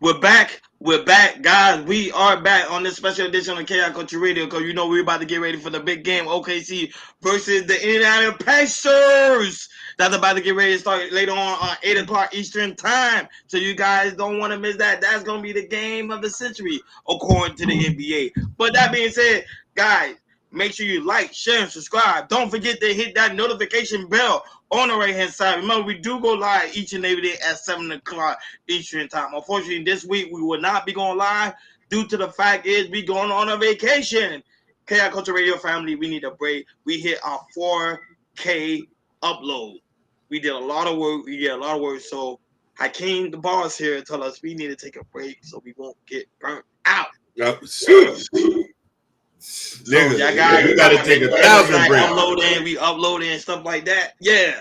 We're back. We're back, guys. We are back on this special edition of Chaos Culture Radio because you know we're about to get ready for the big game, OKC versus the Indiana Pacers. That's about to get ready to start later on 8 o'clock Eastern Time. So you guys don't want to miss that. That's going to be the game of the century, according to the NBA. But that being said, guys, make sure you like, share, and subscribe. Don't forget to hit that notification bell on the right-hand side. Remember, we do go live each and every day at 7 o'clock Eastern Time. Unfortunately, this week we will not be going live due to the fact is we going on a vacation. KI Culture Radio family, we need a break. We hit our 4K upload. We did a lot of work. So Hakeem, the boss here, tell us we need to take a break so we won't get burnt out. So y'all guys, we gotta take 1,000 breaks. We uploading and stuff like that. Yeah.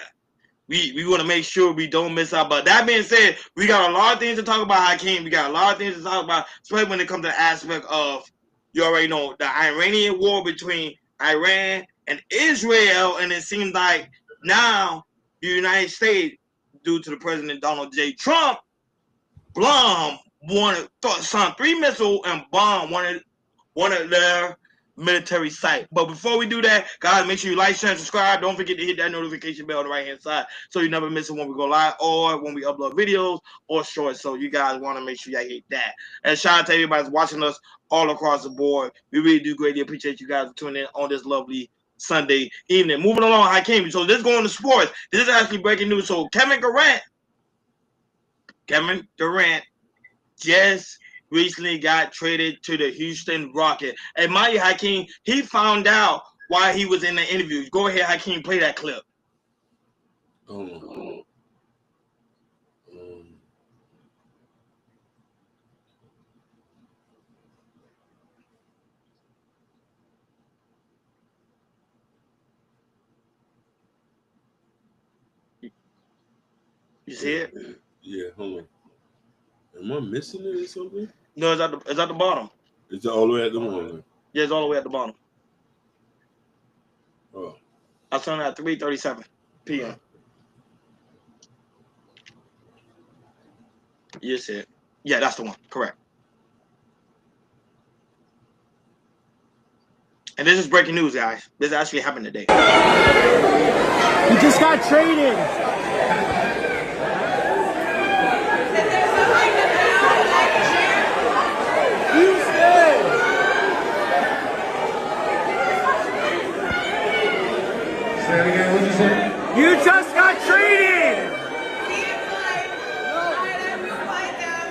We want to make sure we don't miss out. But that being said, we got a lot of things to talk about, Hakeem. We got a lot of things to talk about, especially when it comes to the aspect of, you already know, the Iranian war between Iran and Israel. And it seems like now the United States, due to the President Donald J. Trump, Blum wanted to 3 missiles and bomb one of their military site. But before we do that, guys, make sure you like, share, and subscribe. Don't forget to hit that notification bell on the right-hand side so you never miss it when we go live or when we upload videos or shorts. So you guys want to make sure you hit that. And shout out to everybody that's watching us all across the board. We really do greatly appreciate you guys tuning in on this lovely Sunday evening. Moving along, Hakeem. So this is going to sports. This is actually breaking news. So Kevin Durant just recently got traded to the Houston Rockets. And mind you, Hakeem, he found out why he was in the interview. Go ahead, Hakeem, play that clip. You see it? Yeah, hold on. Am I missing it or something? No, it's at the bottom. It's all the way at the bottom. Yeah, it's all the way at the bottom. Oh. I turned at 3:37 p.m. You see it? Yeah, that's the one. Correct. And this is breaking news, guys. This actually happened today. He just got traded. You just got traded!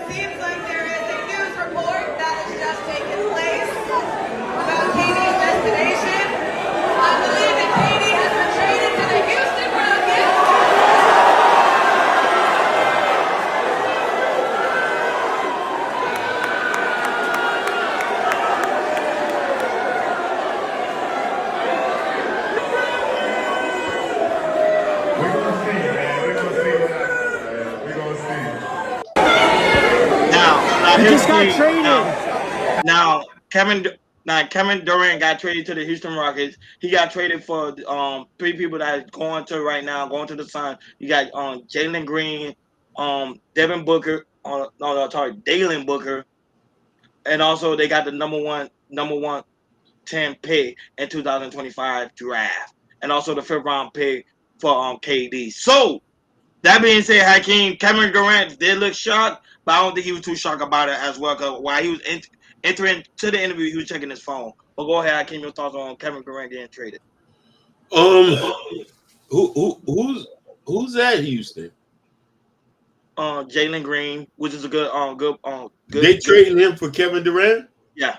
Seems like there is a news report that has just taken place about Katie's destination. I believe that Katie has been traded to the Houston He just got traded. Now Kevin Durant got traded to the Houston Rockets. He got traded for 3 people that are going to the Sun. You got Jalen Green, Devin Booker, Dalen Booker, and also they got the number one 10 pick in 2025 draft, and also the 5th round pick for KD. So that being said, Hakeem, Kevin Durant did look shocked, but I don't think he was too shocked about it as well. Because while he was entering to the interview, he was checking his phone. But go ahead, Hakeem, your thoughts on Kevin Durant getting traded? Who's at Houston? Jalen Green, which is a good. They trading him for Kevin Durant? Yeah,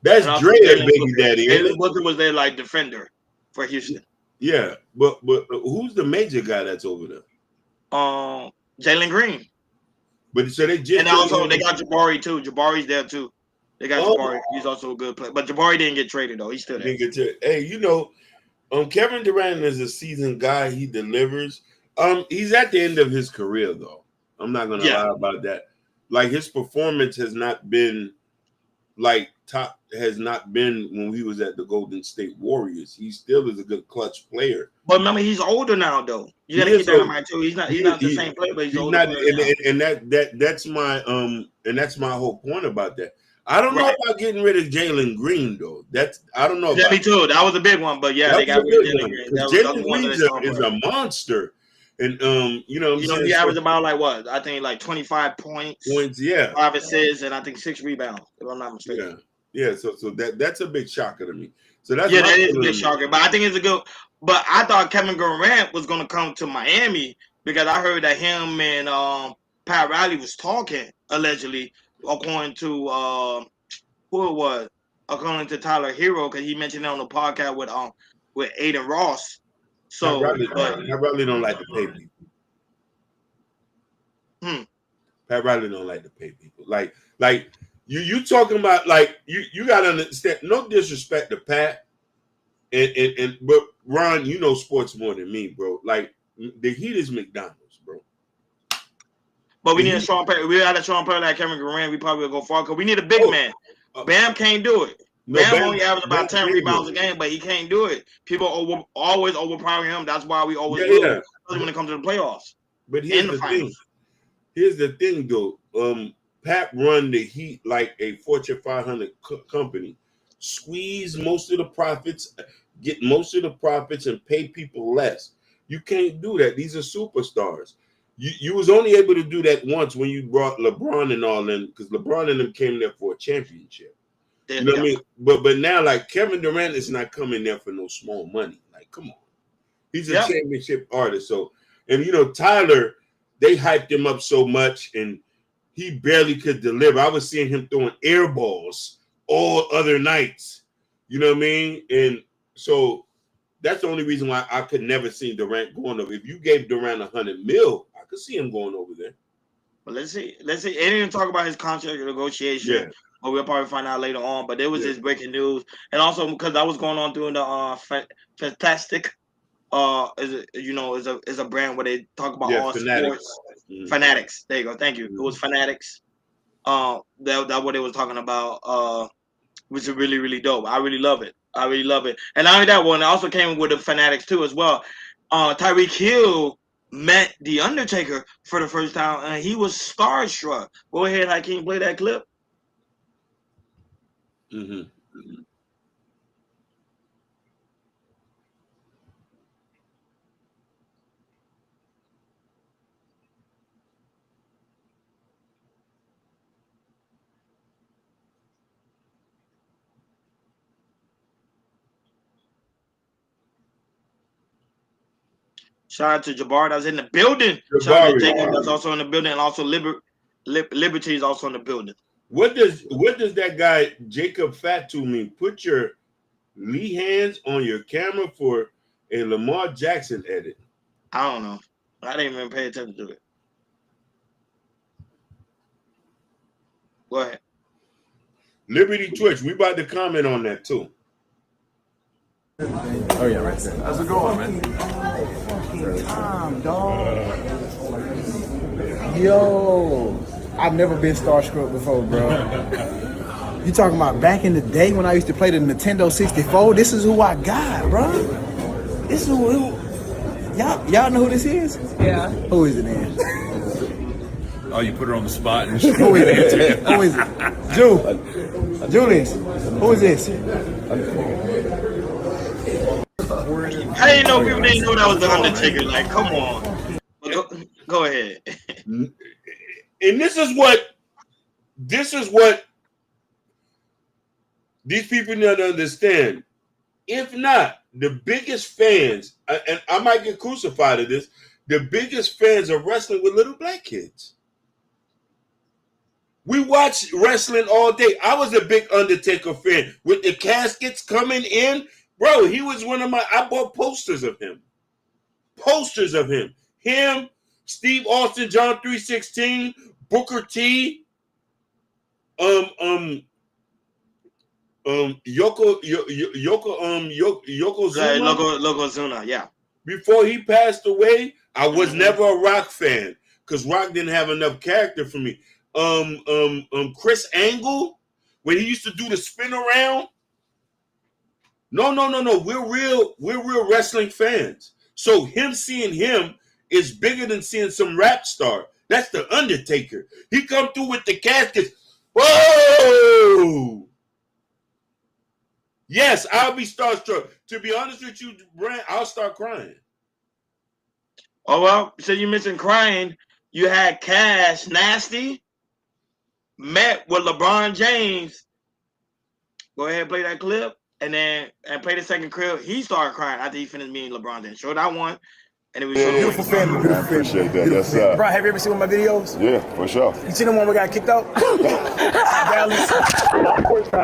that's Dre, baby daddy. Jalen Booker was their defender for Houston. Yeah, but who's the major guy that's over there? Jalen Green. But so they just and also they got Jabari too. Jabari's there too. They got Jabari. He's also a good player. But Jabari didn't get traded though. He's still there. Hey, Kevin Durant is a seasoned guy. He delivers. He's at the end of his career though. I'm not gonna lie about that. Like his performance has not been like top has not been when he was at the Golden State Warriors. He still is a good clutch player. But remember, he's older now, though. You got to keep that in mind too. He's not the same player, but he's older not, player now. and that's my whole point about that. I don't know about getting rid of Jalen Green though. I don't know. Yeah, me too. That was a big one, but yeah, they got rid of Jalen Green. Jalen Green is a monster, and he averaged about like what? I think like 25 points, 5 assists, and I think 6 rebounds. If I'm not mistaken. Yeah. So that's a big shocker to me. So that's that is a big shocker. But I think it's a good. But I thought Kevin Durant was going to come to Miami because I heard that him and Pat Riley was talking allegedly, according to who it was, according to Tyler Hero, because he mentioned it on the podcast with Aiden Ross. So I really don't like to pay people. Pat Riley don't like to pay people. Like you talking about like you gotta understand. No disrespect to Pat, but Ron, you know sports more than me, bro. Like the Heat is McDonald's, bro. But we need a strong player. We had a strong player like Kevin Durant. We probably will go far because we need a big man. Bam can't do it. Bam only averages about 10 rebounds a game, but he can't do it. People always overpower him. That's why we always lose when it comes to the playoffs. But here's the thing. Here's the thing, though. Pat run the Heat like a Fortune 500 company. Squeeze most of the profits, get most of the profits, and pay people less. You can't do that. These are superstars. You was only able to do that once when you brought LeBron and all in, because LeBron and them came there for a championship. You know what I mean? But now, like, Kevin Durant is not coming there for no small money. Like, come on. He's a championship artist. So, and, Tyler, they hyped him up so much, and he barely could deliver. I was seeing him throwing air balls all other nights. You know what I mean? And so that's the only reason why I could never see Durant going over. If you gave Durant $100 million, I could see him going over there. But let's see. They didn't even talk about his contract negotiation. Yeah. But we'll probably find out later on. But there was this breaking news, and also because I was going on doing the Fantastic, is a brand where they talk about all Fanatics. Sports. Mm-hmm. Fanatics. There you go. Thank you. Mm-hmm. It was Fanatics. That what they was talking about. Which is really, really dope. I really love it. And not only that one, it also came with the Fanatics too as well. Tyreek Hill met The Undertaker for the first time, and he was starstruck. Go ahead, Hakeem, play that clip. Mm-hmm. Shout out to Jabbar that's in the building. Shout out to Jacob that's also in the building, and also Liberty is also in the building. What does that guy Jacob Fatu mean? Put your Lee hands on your camera for a Lamar Jackson edit. I don't know. I didn't even pay attention to it. Go ahead. Liberty Twitch, we about to comment on that too. Oh yeah, right there. How's it going, man? Dog. Yo, I've never been starstruck before, bro. You talking about back in the day when I used to play the Nintendo 64? This is who I got, bro. This is who y'all know who this is? Yeah. Who is it, man? Oh, you put her on the spot. And who is it? Who is it? Julius, who is this? I didn't know people didn't know that was the Undertaker. Like, come on. Go ahead. And this is what these people need to understand. If not, the biggest fans, and I might get crucified to this, the biggest fans are wrestling with little black kids. We watch wrestling all day. I was a big Undertaker fan. With the caskets coming in, bro, he was one of my, I bought posters of him. Him, Steve Austin, John 3:16, Booker T, Yokozuna, yeah. Before he passed away, I was never a Rock fan because Rock didn't have enough character for me. Chris Angle, when he used to do the spin around. No. We're real wrestling fans. So him seeing him is bigger than seeing some rap star. That's the Undertaker. He come through with the caskets. Whoa! Yes, I'll be starstruck. To be honest with you, Brent, I'll start crying. Oh, well, so you mentioned crying. You had Cash Nasty met with LeBron James. Go ahead and play that clip. And play the second clip. He started crying after he finished meeting LeBron James. Show that one. And then we showed Beautiful family. I appreciate that. That's Bro, have you ever seen one of my videos? Yeah, for sure. You seen the one we got kicked out? I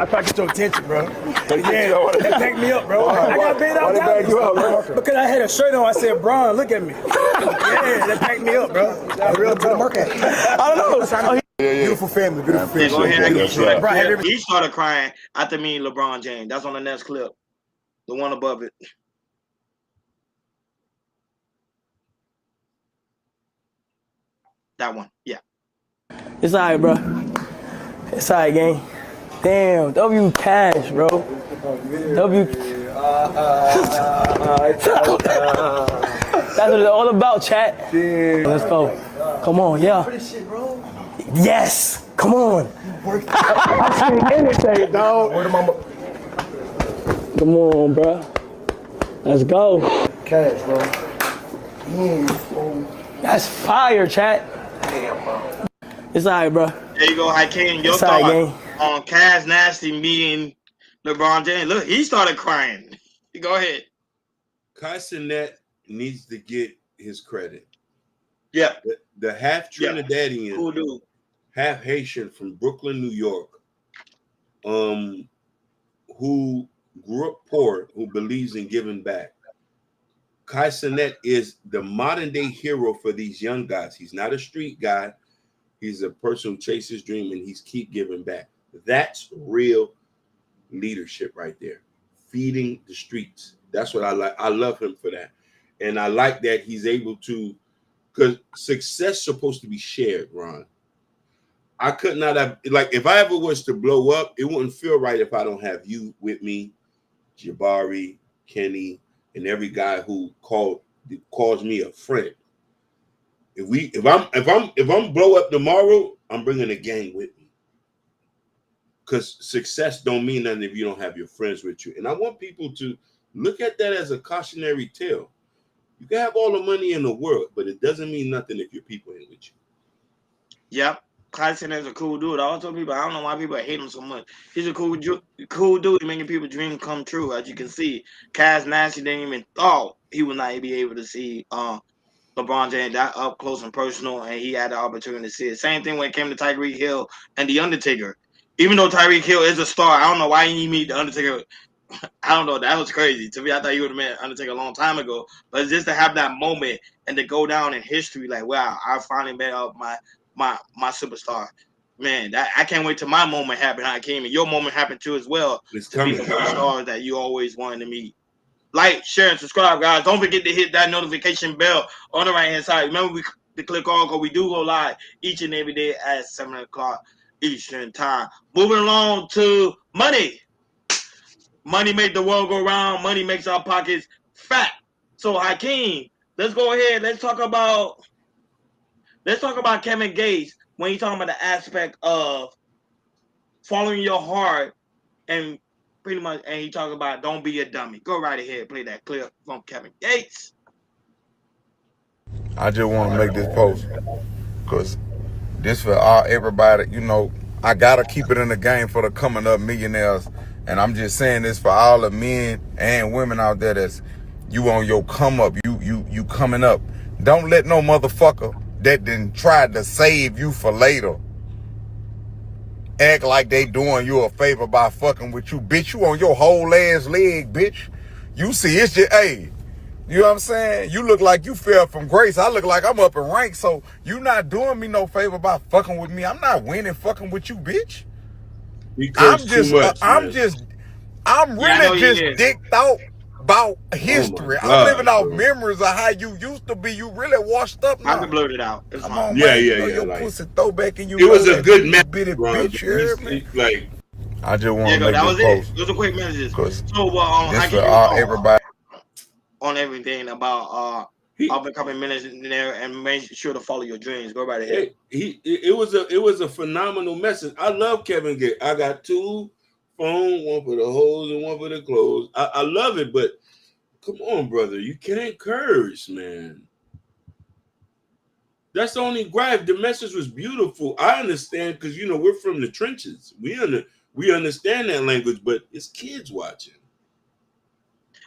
tried to get your attention, bro. Yeah, they packed me up, bro. I got bait out Dallas because I had a shirt on. I said, "Bron, look at me." Yeah, they packed me up, bro. Real talk. I don't know. Beautiful family. Beautiful family. Go ahead and That's show that right. clip. He started crying after meeting LeBron James. That's on the next clip. The one above it. That one. Yeah. It's alright, bro. It's alright, gang. Damn, W Cash, bro. W. That's what it's all about, chat. Let's go. Come on, yeah. Yes. Come on. I'm saying anything, dog. Come on, bro. Let's go. Cash, bro. That's fire, chat. It's alright, bro. There you go, Hakeem. Your thought on Cash Nasty meeting LeBron James. Look, he started crying. Go ahead. Cassinet needs to get his credit. Yeah. The half Trinidadian, cool dude, half Haitian from Brooklyn, New York, who grew up poor, who believes in giving back. Cassinet is the modern day hero for these young guys. He's not a street guy. He's a person who chases his dream and he's keep giving back. That's real leadership right there. Feeding the streets. That's what I like. I love him for that. And I like that he's able to, because success is supposed to be shared, Ron. I could not have, like, if I ever was to blow up, it wouldn't feel right if I don't have you with me, Jabari, Kenny, and every guy who calls me a friend. If I'm blow up tomorrow, I'm bringing a gang with me. Because success don't mean nothing if you don't have your friends with you. And I want people to look at that as a cautionary tale. You can have all the money in the world, but it doesn't mean nothing if your people ain't with you. Yep. Tyson is a cool dude. I also people, I don't know why people hate him so much. He's a cool dude, making people's dreams come true. As you can see, Cass Nasty didn't even thought he would not be able to see LeBron James that up close and personal, and he had the opportunity to see it. Same thing when it came to Tyreek Hill and The Undertaker. Even though Tyreek Hill is a star, I don't know why he meet The Undertaker. I don't know. That was crazy. To me, I thought you would have met Undertaker a long time ago. But just to have that moment and to go down in history, like, wow, I finally met up my superstar. Man, I can't wait till my moment happened. How it came, and your moment happened too as well. It's coming. To be the stars that you always wanted to meet. Like, share, and subscribe, guys. Don't forget to hit that notification bell on the right hand side. Remember to click on, because we do go live each and every day at 7 o'clock Eastern time. Moving along to money. Money make the world go round. Money makes our pockets fat. So, Hakeem, let's go ahead. Let's talk about Kevin Gates when he's talking about the aspect of following your heart and pretty much, and he talking about don't be a dummy. Go right ahead, play that clip from Kevin Gates. I just want to make this post because this for everybody. You know, I gotta keep it in the game for the coming up millionaires, and I'm just saying this for all the men and women out there that's you on your come up, you coming up. Don't let no motherfucker that done tried to save you for later act like they doing you a favor by fucking with you. Bitch, you on your whole ass leg, bitch. You see, it's just, hey, you know what I'm saying? You look like you fell from grace. I look like I'm up in rank, so you not doing me no favor by fucking with me. I'm not winning fucking with you, bitch. I'm really just dicked out about history. I'm living off memories of how you used to be. You really washed up now. I can blurt it out. Come on, yeah, man. yeah, you know, yeah. your like, pussy throwback and you. It was a good match, bitch. like I just want Yeah, to make that this was it. post Those are quick messages. because So, this I for can you all everybody. on everything about He, up and coming millionaire and make sure to follow your dreams. Go right ahead. it was a phenomenal message. I love Kevin Gates. I got 2 phones, one for the hoes and one for the clothes. I love it, but come on, brother, you can't curse, man. That's the only gripe. The message was beautiful. I understand because we're from the trenches. We understand that language, but it's kids watching.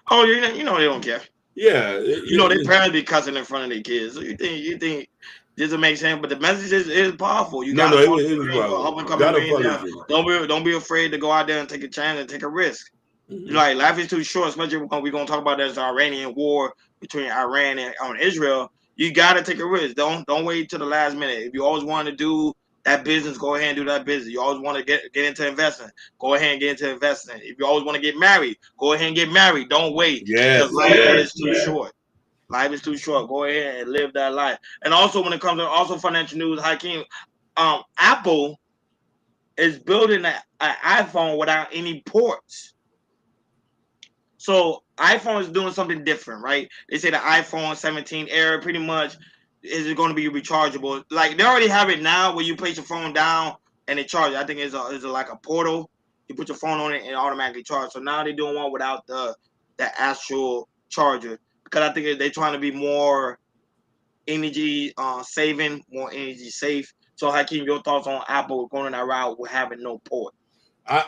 Oh, you know they don't care. Yeah, You know their parents be cussing in front of their kids. So you think this will make sense? But the message is powerful. You no, gotta follow it your was dreams for up and wild. coming Gotta follow millionaire. dream. Don't be afraid to go out there and take a chance and take a risk. Like life is too short, especially when we're gonna talk about this Iranian war between Iran and Israel. You gotta take a risk. Don't wait till the last minute. If you always want to do that business, go ahead and do that business. You always want to get into investing, go ahead and get into investing. If you always want to get married, go ahead and get married. Don't wait because life is too short. Life is too short. Go ahead and live that life. And also when it comes to also financial news, Hakeem, Apple is building an iPhone without any ports. So iPhone is doing something different, right? They say the iPhone 17 Air pretty much is going to be rechargeable. Like they already have it now where you place your phone down and it charges. I think it's like a portal. You put your phone on it and it automatically charges. So now they're doing one without the actual charger because I think they're trying to be more energy saving, more energy safe. So Hakeem, your thoughts on Apple going that route with having no port? I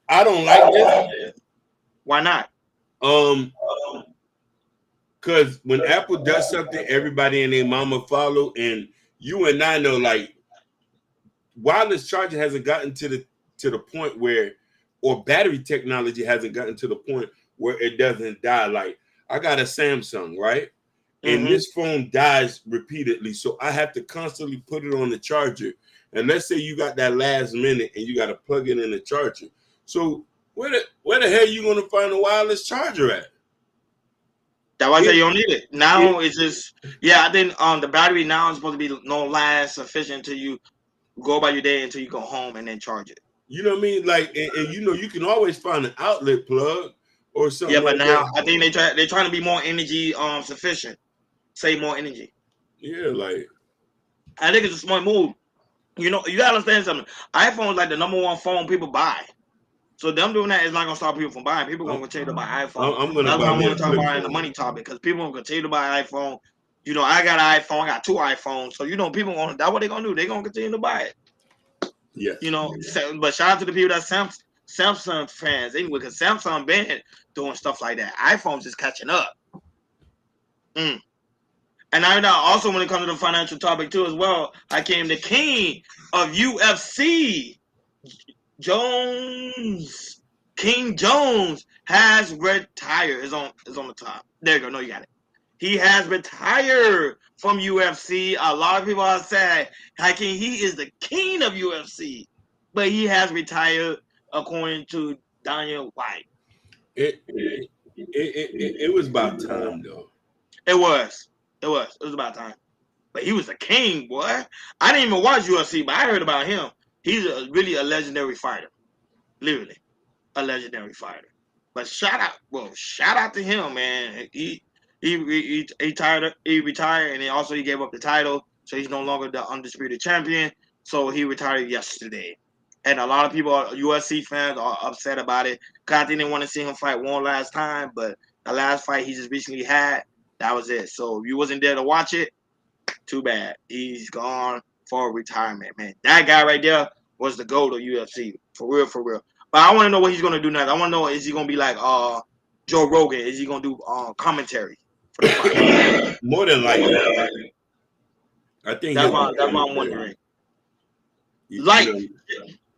don't like this. Why not? Because when Apple does something, everybody and their mama follow, and you and I know, like, wireless charging hasn't gotten to the point where, or battery technology hasn't gotten to the point where it doesn't die. Like, I got a Samsung, right? And this phone dies repeatedly, so I have to constantly put it on the charger. And let's say you got that last minute and you got to plug it in the charger. So where the hell are you going to find a wireless charger at? That's why I say you don't need it. Now it's just I think the battery now is supposed to be no last sufficient until you go about your day until you go home and then charge it. You know what I mean? Like and you can always find an outlet plug or something. Yeah, but like now that. I think they're trying to be more energy sufficient. Save more energy. Yeah, like I think it's a smart move. You know, you gotta understand something. iPhone is like the #1 phone people buy. So them doing that is not gonna stop people from buying. People gonna continue to buy iPhone. I'm gonna That's buy what I me want a to talk flip about in the phone. money topic because people gonna continue to buy iPhone. You know, I got an iPhone. I got 2 iPhones. So people gonna that's what they gonna do. They gonna continue to buy it. Yes. You know, but shout out to the people that Samsung fans anyway, because Samsung been doing stuff like that. iPhone's just catching up. And I know also when it comes to the financial topic too as well, I came the king of UFC, King Jones has retired. Is on the top. There you go. No, you got it. He has retired from UFC. A lot of people have said, Hakeem, he is the king of UFC, but he has retired according to Daniel White. It was about time though. It was about time. But he was a king, boy. I didn't even watch UFC, but I heard about him. He's really a legendary fighter. Literally, a legendary fighter. But shout out to him, man. He retired, and he gave up the title, so he's no longer the undisputed champion. So he retired yesterday. And a lot of people, UFC fans, are upset about it because I think they want to see him fight one last time. But the last fight he just recently had, that was it. So if you wasn't there to watch it, too bad. He's gone for retirement, man. That guy right there was the GOAT of UFC. For real, for real. But I want to know what he's going to do next. I want to know, is he going to be like Joe Rogan? Is he going to do commentary for the fight? More than likely. I think that's what I'm wondering. Like,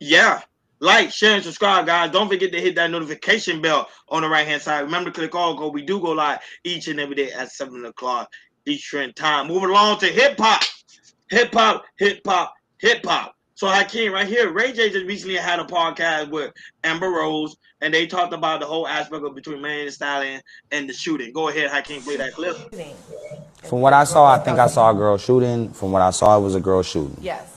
share, and subscribe, guys. Don't forget to hit that notification bell on the right-hand side. Remember to click all. We do go live each and every day at 7 o'clock Eastern time. Moving along to hip-hop. So Hakeem, right here, Ray J just recently had a podcast with Amber Rose, and they talked about the whole aspect of between Megan Thee Stallion and the shooting. Go ahead, Hakeem, play that clip. From what I saw, I think I saw a girl shooting. From what I saw, it was a girl shooting. Yes.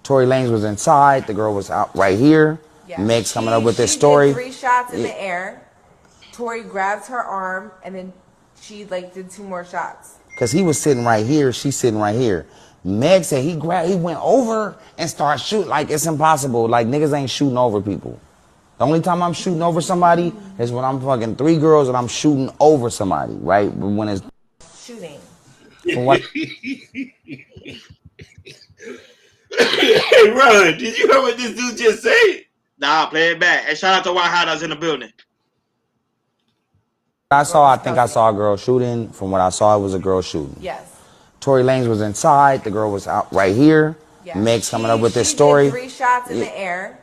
Tory Lanez was inside. The girl was out right here. Yeah. Meg's coming up with this She story. did 3 shots in the air. Tori grabs her arm, and then she like did 2 more shots. Cause he was sitting right here, she's sitting right here. Meg said he went over and started shooting. Like, it's impossible. Like, niggas ain't shooting over people. The only time I'm shooting over somebody is when I'm fucking 3 girls and I'm shooting over somebody, right? When it's shooting. From what? Hey, Ron, did you hear what this dude just said? Nah, play it back. And shout out to White Hideouts in the building. I think I saw a girl shooting. From what I saw, it was a girl shooting. Yes. Tory Lanez was inside. The girl was out right here. Yeah. Meg's coming up with this story. She did 3 shots in the air.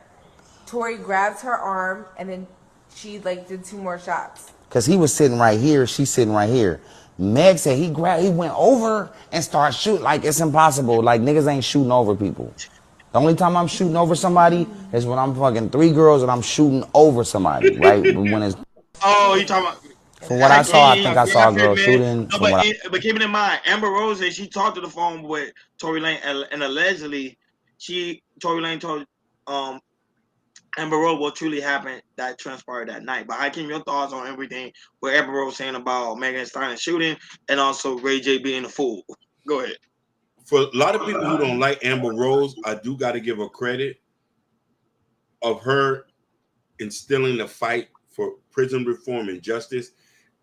Tori grabs her arm, and then she like did 2 more shots. Cause he was sitting right here, she's sitting right here. Meg said he went over and started shooting. Like, it's impossible. Like, niggas ain't shooting over people. The only time I'm shooting over somebody is when I'm fucking 3 girls and I'm shooting over somebody, right? When it's. Oh, you talking about? From what I saw, I think I saw a girl shooting. No, but keep it in mind, Amber Rose said she talked to the phone with Tory Lanez, and allegedly, Tory Lanez told Amber Rose what truly happened that transpired that night. But Hakeem, your thoughts on everything what Amber Rose saying about Megan Thee Stallion shooting and also Ray J being a fool? Go ahead. For a lot of people who don't like Amber Rose, I do got to give her credit of her instilling the fight for prison reform and justice.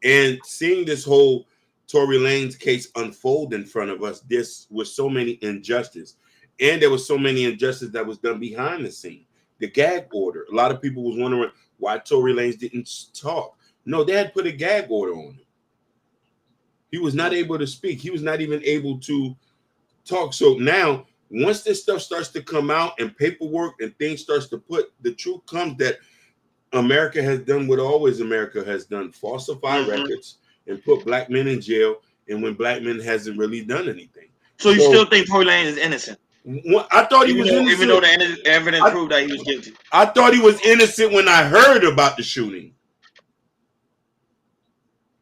And seeing this whole Tory Lanez case unfold in front of us, this was so many injustice. And there was so many injustice that was done behind the scene. The gag order. A lot of people was wondering why Tory Lanez didn't talk. No, they had put a gag order on him. He was not able to speak. He was not even able to talk. So now, once this stuff starts to come out and paperwork and things starts to put, the truth comes that America has done what always America has done, falsify records and put black men in jail, and when black men hasn't really done anything. So you still think Tory Lanez is innocent? I thought he was innocent. Even though the evidence proved that he was guilty. I thought he was innocent when I heard about the shooting.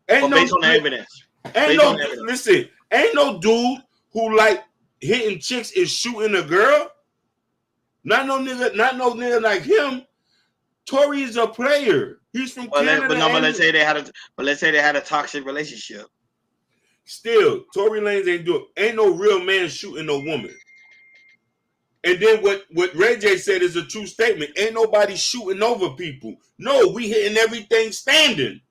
Based on the evidence. Listen, ain't no dude who like hitting chicks is shooting a girl. Not no nigga like him. Tory is a player. He's from Canada. But let's say they had a toxic relationship. Still, Tory Lanez ain't no real man shooting no woman. And then what Ray J said is a true statement. Ain't nobody shooting over people. No, we hitting everything standing.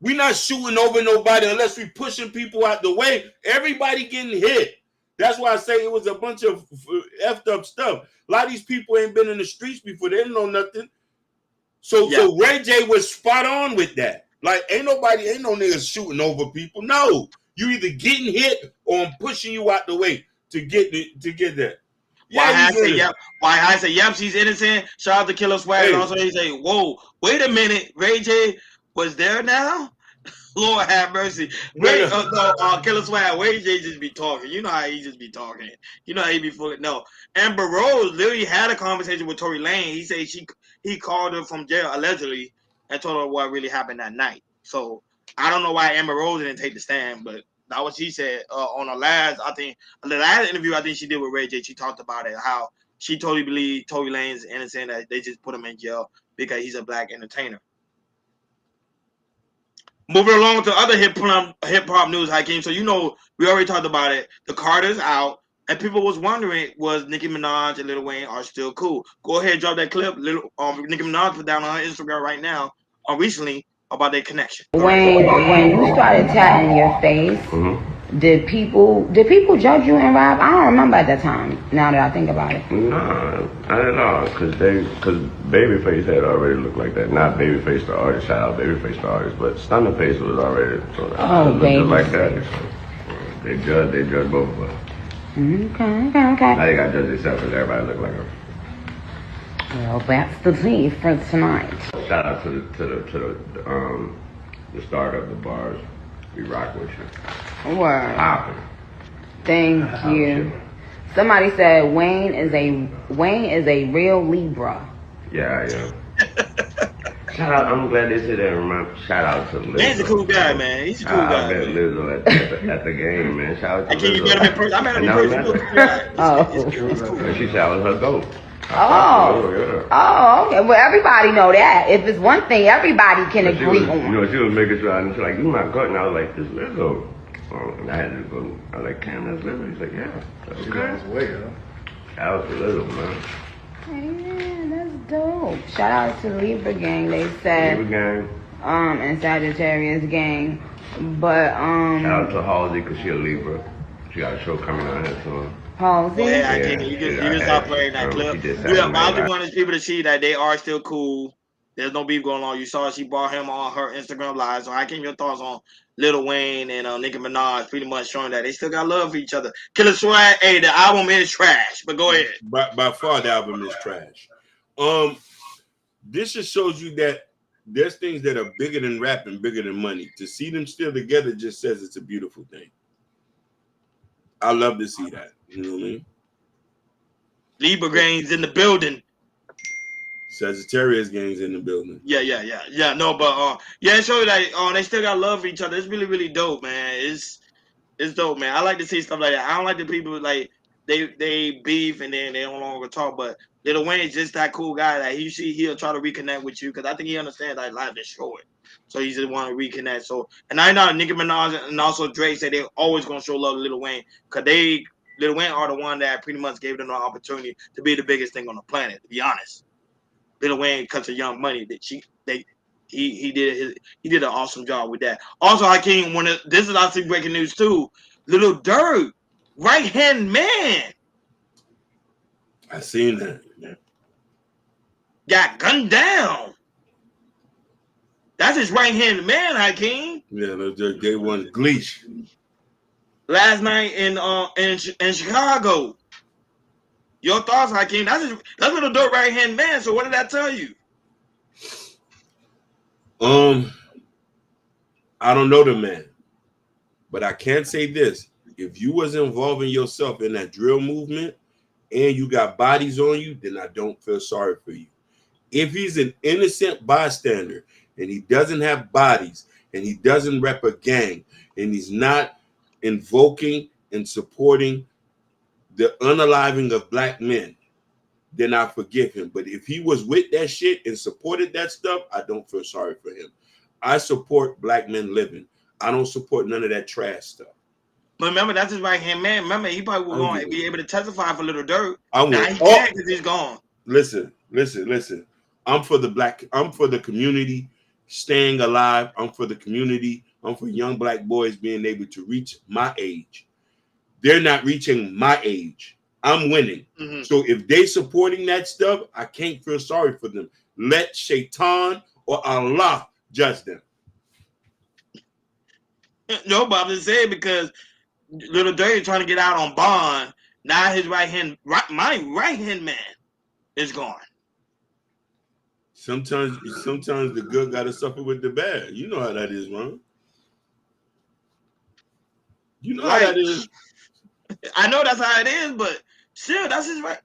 We not shooting over nobody unless we pushing people out the way. Everybody getting hit. That's why I say it was a bunch of effed up stuff. A lot of these people ain't been in the streets before. They didn't know nothing. So Ray J was spot on with that. Like, ain't no niggas shooting over people. No. You either getting hit or I'm pushing you out the way to get that. Yeah, Why I say yep, she's innocent. Shout out to Killer Swag. Hey. Also, he say, whoa, wait a minute, Ray J was there now? Lord have mercy. Killer Swag, Ray J just be talking. You know how he just be talking. You know how he be full of no. Amber Rose literally had a conversation with Tory Lanez. He said he called her from jail allegedly and told her what really happened that night. So I don't know why Amber Rose didn't take the stand, but that was she said on the last interview I think she did with Ray J. She talked about it, how she totally believed Tory Lanez is innocent, that they just put him in jail because he's a black entertainer. Moving along to other hip hop news, Hakeem. So you know we already talked about it. The Carter's out, and people was wondering was Nicki Minaj and Lil Wayne are still cool. Go ahead, drop that clip. Nicki Minaj put down on her Instagram right now, recently, about their connection. When you started chatting your face, did people judge you and rap? I don't remember at that time. Now that I think about it. Nah, not at all. Because Babyface had already looked like that. Not Babyface the artist, shout out Babyface the artist, but Stunner Face was already sort of just like that. So they judged both of us. Okay. Now they got to judge themselves because everybody look like them. Well, that's the tea for tonight. Shout out to the start of the bars. We rock with you. Word. Hopping. Thank you. Somebody said Wayne is a real Libra. Yeah, I am. Shout out! I'm glad they said that. Shout out to Lizzo. He's a cool guy, man. He's a cool guy. I met Lizzo at the game, man. Shout out to Lizzo. I met him in person. And she said I was her goat. Oh, okay. Well, everybody know that. If it's one thing, everybody can agree on. You know, she was making sure, and she's like, you my God. And I was like, this Lizzo. And I had to go, I was like, damn, that's Lizzo. He's like, yeah. Okay. She's on his way, huh? That was Lizzo, man. Yeah, that's dope. Shout out to Libra Gang, they said. Libra Gang. And Sagittarius Gang. But, Shout out to Halsey, because she a Libra. She got a show coming out here soon. Halsey? Yeah, I can't. You can stop playing that clip. Yeah, I just want people to see that they are still cool. There's no beef going on. You saw she brought him on her Instagram live. So I came your thoughts on Lil Wayne and Nicki Minaj pretty much showing that they still got love for each other. Killer Swag, hey, the album is trash, but go ahead. By far, the album is trash. This just shows you that there's things that are bigger than rap and bigger than money. To see them still together just says it's a beautiful thing. I love to see that. You know what I mean? Libra Gang's in the building. Sagittarius Gang's in the building. Yeah. No, but it shows you that they still got love for each other. It's really, really dope, man. It's dope, man. I like to see stuff like that. I don't like the people like they beef and then they no longer talk. But Lil Wayne is just that cool guy that he'll try to reconnect with you because I think he understands that life is short. So he just want to reconnect. So and I know Nicki Minaj and also Drake said they're always gonna show love to Lil Wayne because Lil Wayne are the one that pretty much gave them the opportunity to be the biggest thing on the planet. To be honest. Lil Wayne cuts of Young Money that he did an awesome job with that. Also, Hakeem, this is obviously breaking news too. Lil Durk, right hand man, I seen that. Got gunned down. That's his right hand man, Hakeem. Yeah, they gave one Gleesh last night in Chicago. Your thoughts, Hakeem? That's Lil Durk right hand man. So what did that tell you? I don't know the man, but I can say this: if you was involving yourself in that drill movement and you got bodies on you, then I don't feel sorry for you. If he's an innocent bystander and he doesn't have bodies and he doesn't rep a gang and he's not invoking and supporting the unaliving of black men, then I forgive him. But if he was with that shit and supported that stuff, I don't feel sorry for him. I support black men living. I don't support none of that trash stuff. But remember, that's his right hand man. Remember, he probably was going to be able to testify for Lil Durk. Now he can't because he's gone. Listen. I'm for the community staying alive. I'm for the community. I'm for young black boys being able to reach my age. They're not reaching my age. I'm winning. Mm-hmm. So if they supporting that stuff, I can't feel sorry for them. Let Shaitan or Allah judge them. No, but I'm just saying because Lil Durk is trying to get out on bond. Now his my right hand man is gone. Sometimes the good got to suffer with the bad. You know how that is, man. You know how that is. I know that's how it is, but still, that's his right.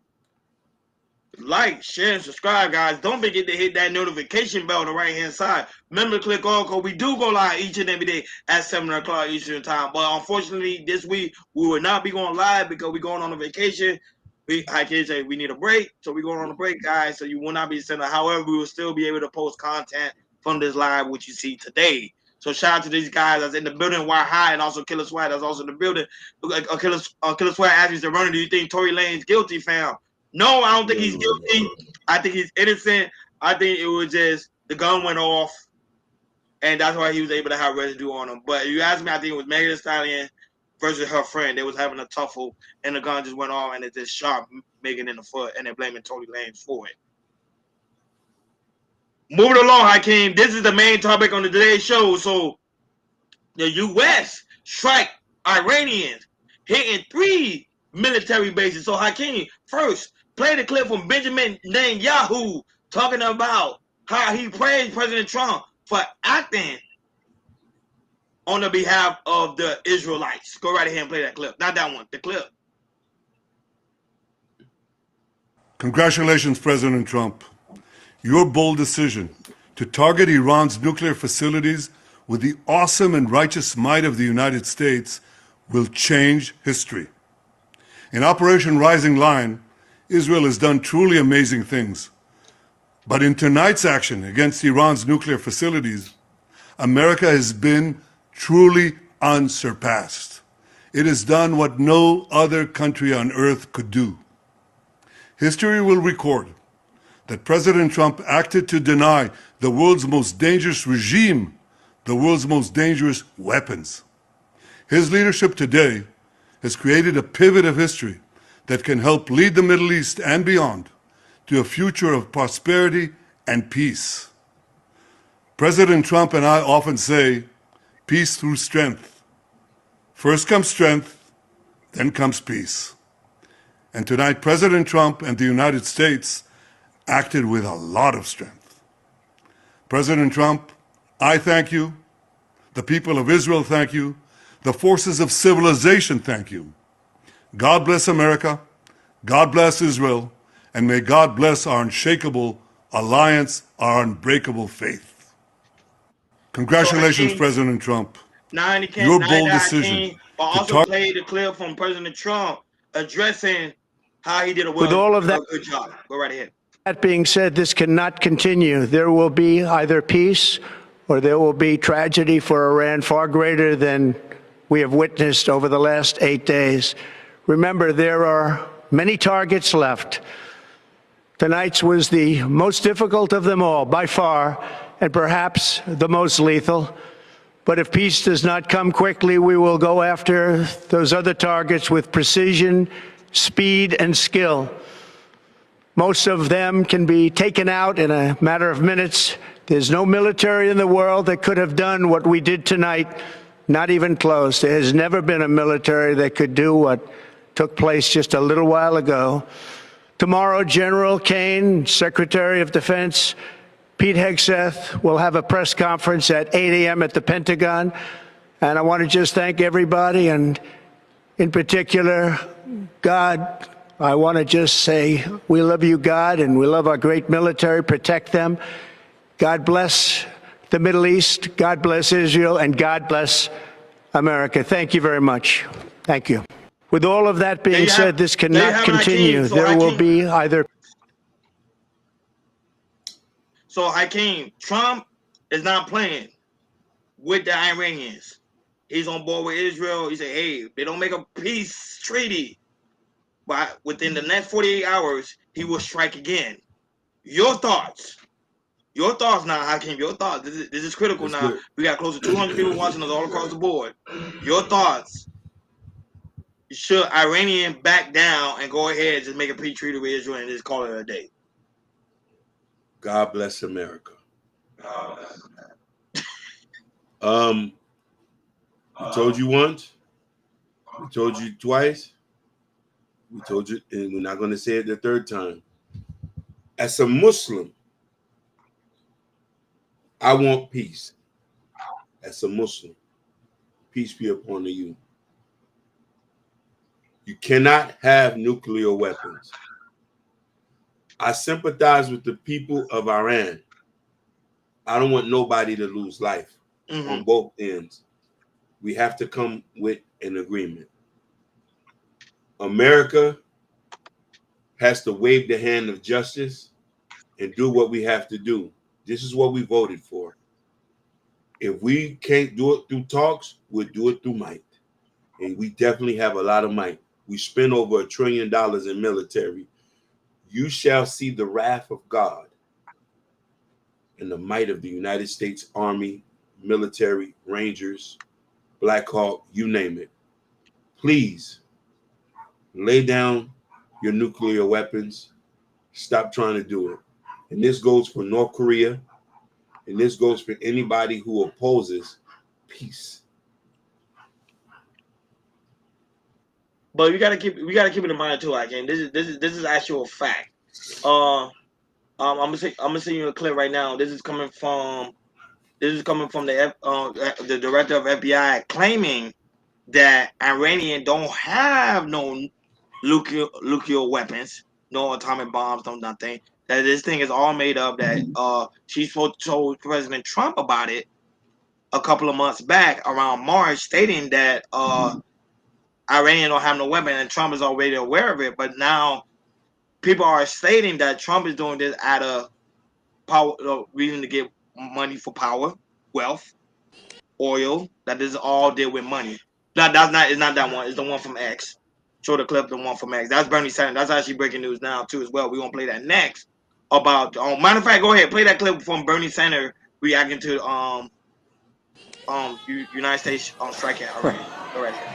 Like, share, and subscribe, guys. Don't forget to hit that notification bell on the right-hand side. Remember to click on, because we do go live each and every day at 7 o'clock Eastern time. But unfortunately, this week, we will not be going live because we're going on a vacation. I can say we need a break, so we're going on a break, guys, so you will not be sending. However, we will still be able to post content from this live, which you see today. So shout out to these guys that's in the building, Wire High, and also Killer Swag that's also in the building. Killer Swag asked me, "Runner, do you think Tory Lanez guilty, fam?" No, I don't think he's guilty. I think he's innocent. I think it was just the gun went off, and that's why he was able to have residue on him. But if you ask me, I think it was Megan Thee Stallion versus her friend. They was having a tuffle, and the gun just went off, and it just shot Megan in the foot, and they're blaming Tory Lanez for it. Moving along, Hakeem. This is the main topic on today's show. So, the U.S. strike Iranians, hitting 3 military bases. So, Hakeem, first, play the clip from Benjamin Netanyahu talking about how he praised President Trump for acting on the behalf of the Israelites. Go right ahead and play that clip. Not that one, the clip. Congratulations, President Trump. Your bold decision to target Iran's nuclear facilities with the awesome and righteous might of the United States will change history. In Operation Rising Lion, Israel has done truly amazing things. But in tonight's action against Iran's nuclear facilities, America has been truly unsurpassed. It has done what no other country on earth could do. History will record that President Trump acted to deny the world's most dangerous regime the world's most dangerous weapons. His leadership today has created a pivot of history that can help lead the Middle East and beyond to a future of prosperity and peace. President Trump and I often say, peace through strength. First comes strength, then comes peace. And tonight, President Trump and the United States acted with a lot of strength. President Trump, I thank you. The people of Israel thank you. The forces of civilization thank you. God bless America. God bless Israel. And may God bless our unshakable alliance, our unbreakable faith. Congratulations, So, President Trump. Now he can't. Your Now bold that decision but to also play the clip from President Trump addressing how he did a With all of that, good job. Go right ahead. that being said, this cannot continue. There will be either peace or there will be tragedy for Iran far greater than we have witnessed over the last 8 days. Remember, there are many targets left. Tonight's was the most difficult of them all, by far, and perhaps the most lethal. But if peace does not come quickly, we will go after those other targets with precision, speed, and skill. Most of them can be taken out in a matter of minutes. There's no military in the world that could have done what we did tonight, not even close. There has never been a military that could do what took place just a little while ago. Tomorrow, General Kane, Secretary of Defense, Pete Hegseth will have a press conference at 8 a.m. at the Pentagon. And I want to just thank everybody, and in particular, God. I want to just say we love you, God, and we love our great military. Protect them. God bless the Middle East. God bless Israel, and God bless America. Thank you very much. Thank you. With all of that being said, this cannot continue. There will be either. So, Hakeem, Trump is not playing with the Iranians. He's on board with Israel. He said, hey, if they don't make a peace treaty, but within the next 48 hours, he will strike again. Your thoughts? Your thoughts now, Hakeem. Your thoughts. This is critical now. Good. We got close to 200 people watching us all across the board. Your thoughts? Should Iranian back down and go ahead and just make a peace treaty with Israel and just call it a day? God bless America. We told you once. We told you twice. We told you, and we're not going to say it the third time. As a Muslim, I want peace. As a Muslim, peace be upon you. You cannot have nuclear weapons. I sympathize with the people of Iran. I don't want nobody to lose life on both ends. We have to come with an agreement. America has to wave the hand of justice and do what we have to do. This is what we voted for. If we can't do it through talks, we'll do it through might. And we definitely have a lot of might. We spend over $1 trillion in military. You shall see the wrath of God and the might of the United States Army, military, Rangers, Black Hawk, you name it. Please lay down your nuclear weapons. Stop trying to do it. And this goes for North Korea. And this goes for anybody who opposes peace. But we gotta keep it in mind too, like, and this is actual fact. I'm gonna send you a clip right now. This is coming from the director of FBI claiming that Iranian don't have no nuclear weapons, no atomic bombs, no nothing. That this thing is all made up. That she told President Trump about it a couple of months back around March, stating that Iranian don't have no weapon, and Trump is already aware of it. But now people are stating that Trump is doing this out of power, reason to get money for power, wealth, oil. That this is all deal with money. That's not. It's not that one. It's the one from X. Show the clip. The one from X. That's Bernie Sanders. That's actually breaking news now too as well. We're gonna play that next. About matter of fact, go ahead, play that clip from Bernie Sanders reacting to United States strike at Iran. Go right here.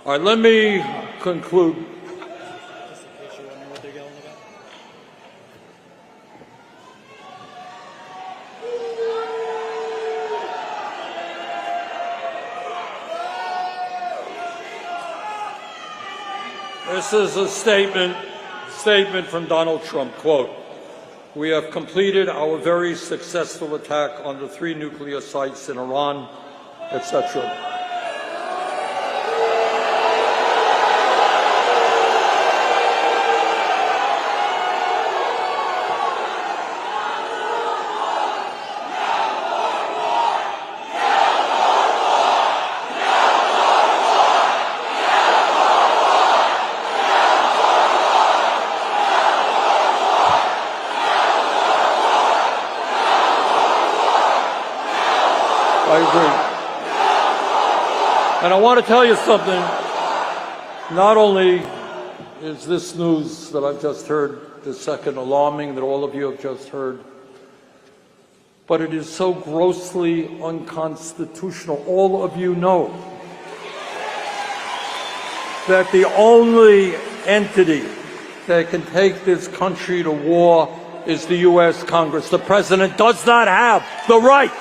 All right, let me conclude. This is a statement from Donald Trump, quote, "We have completed our very successful attack on the 3 nuclear sites in Iran," etc. I agree. And I want to tell you something. Not only is this news that I've just heard, the second alarming that all of you have just heard, but it is so grossly unconstitutional. All of you know that the only entity that can take this country to war is the U.S. Congress. The president does not have the right.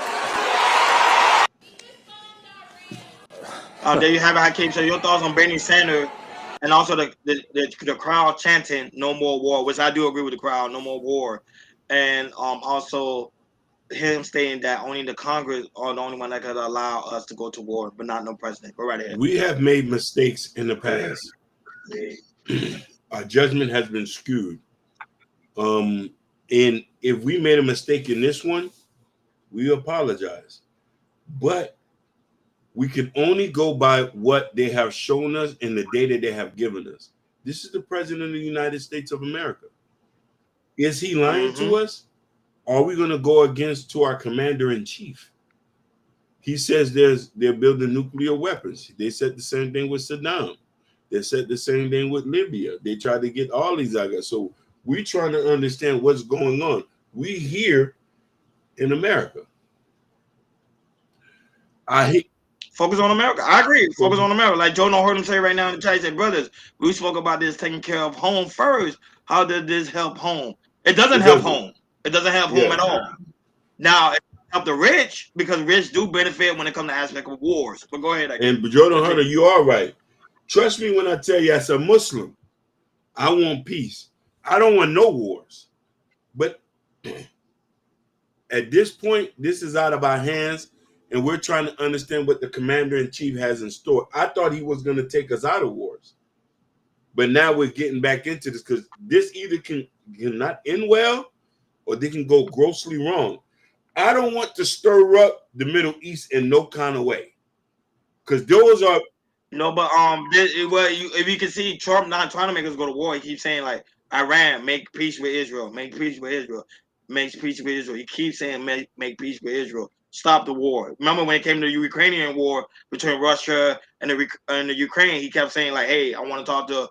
There you have it, Hakeem. So your thoughts on Bernie Sanders and also the crowd chanting "No more war," which I do agree with the crowd, "No more war," and also him stating that only the Congress are the only one that could allow us to go to war, but not no president. Go right ahead. We have made mistakes in the past. Our judgment has been skewed. And if we made a mistake in this one, we apologize. But we can only go by what they have shown us and the data they have given us. This is the president of the United States of America. Is he lying to us? Are we going to go against to our commander-in-chief? He says they're building nuclear weapons. They said the same thing with Saddam. They said the same thing with Libya. They tried to get all these guys. So we're trying to understand what's going on. We here in America. Focus on America. I agree. Focus on America. Like Joe don't heard him say right now in the chat, he said, brothers, we spoke about this taking care of home first. How did this help home? It doesn't help home. It doesn't help home at all. Now, it help the rich because rich do benefit when it comes to aspect of wars. But go ahead. And Jordan Hunter, you are right. Trust me when I tell you, as a Muslim, I want peace. I don't want no wars. But at this point, this is out of our hands. And we're trying to understand what the commander-in-chief has in store. I thought he was going to take us out of wars. But now we're getting back into this because this either can not end well or they can go grossly wrong. I don't want to stir up the Middle East in no kind of way. Because those are... No, but if you can see Trump not trying to make us go to war, he keeps saying like, Iran, make peace with Israel. Make peace with Israel. Make peace with Israel. He keeps saying make peace with Israel. Stop the war. Remember when it came to the Ukrainian war between Russia and the Ukraine, he kept saying like, "Hey, I want to talk to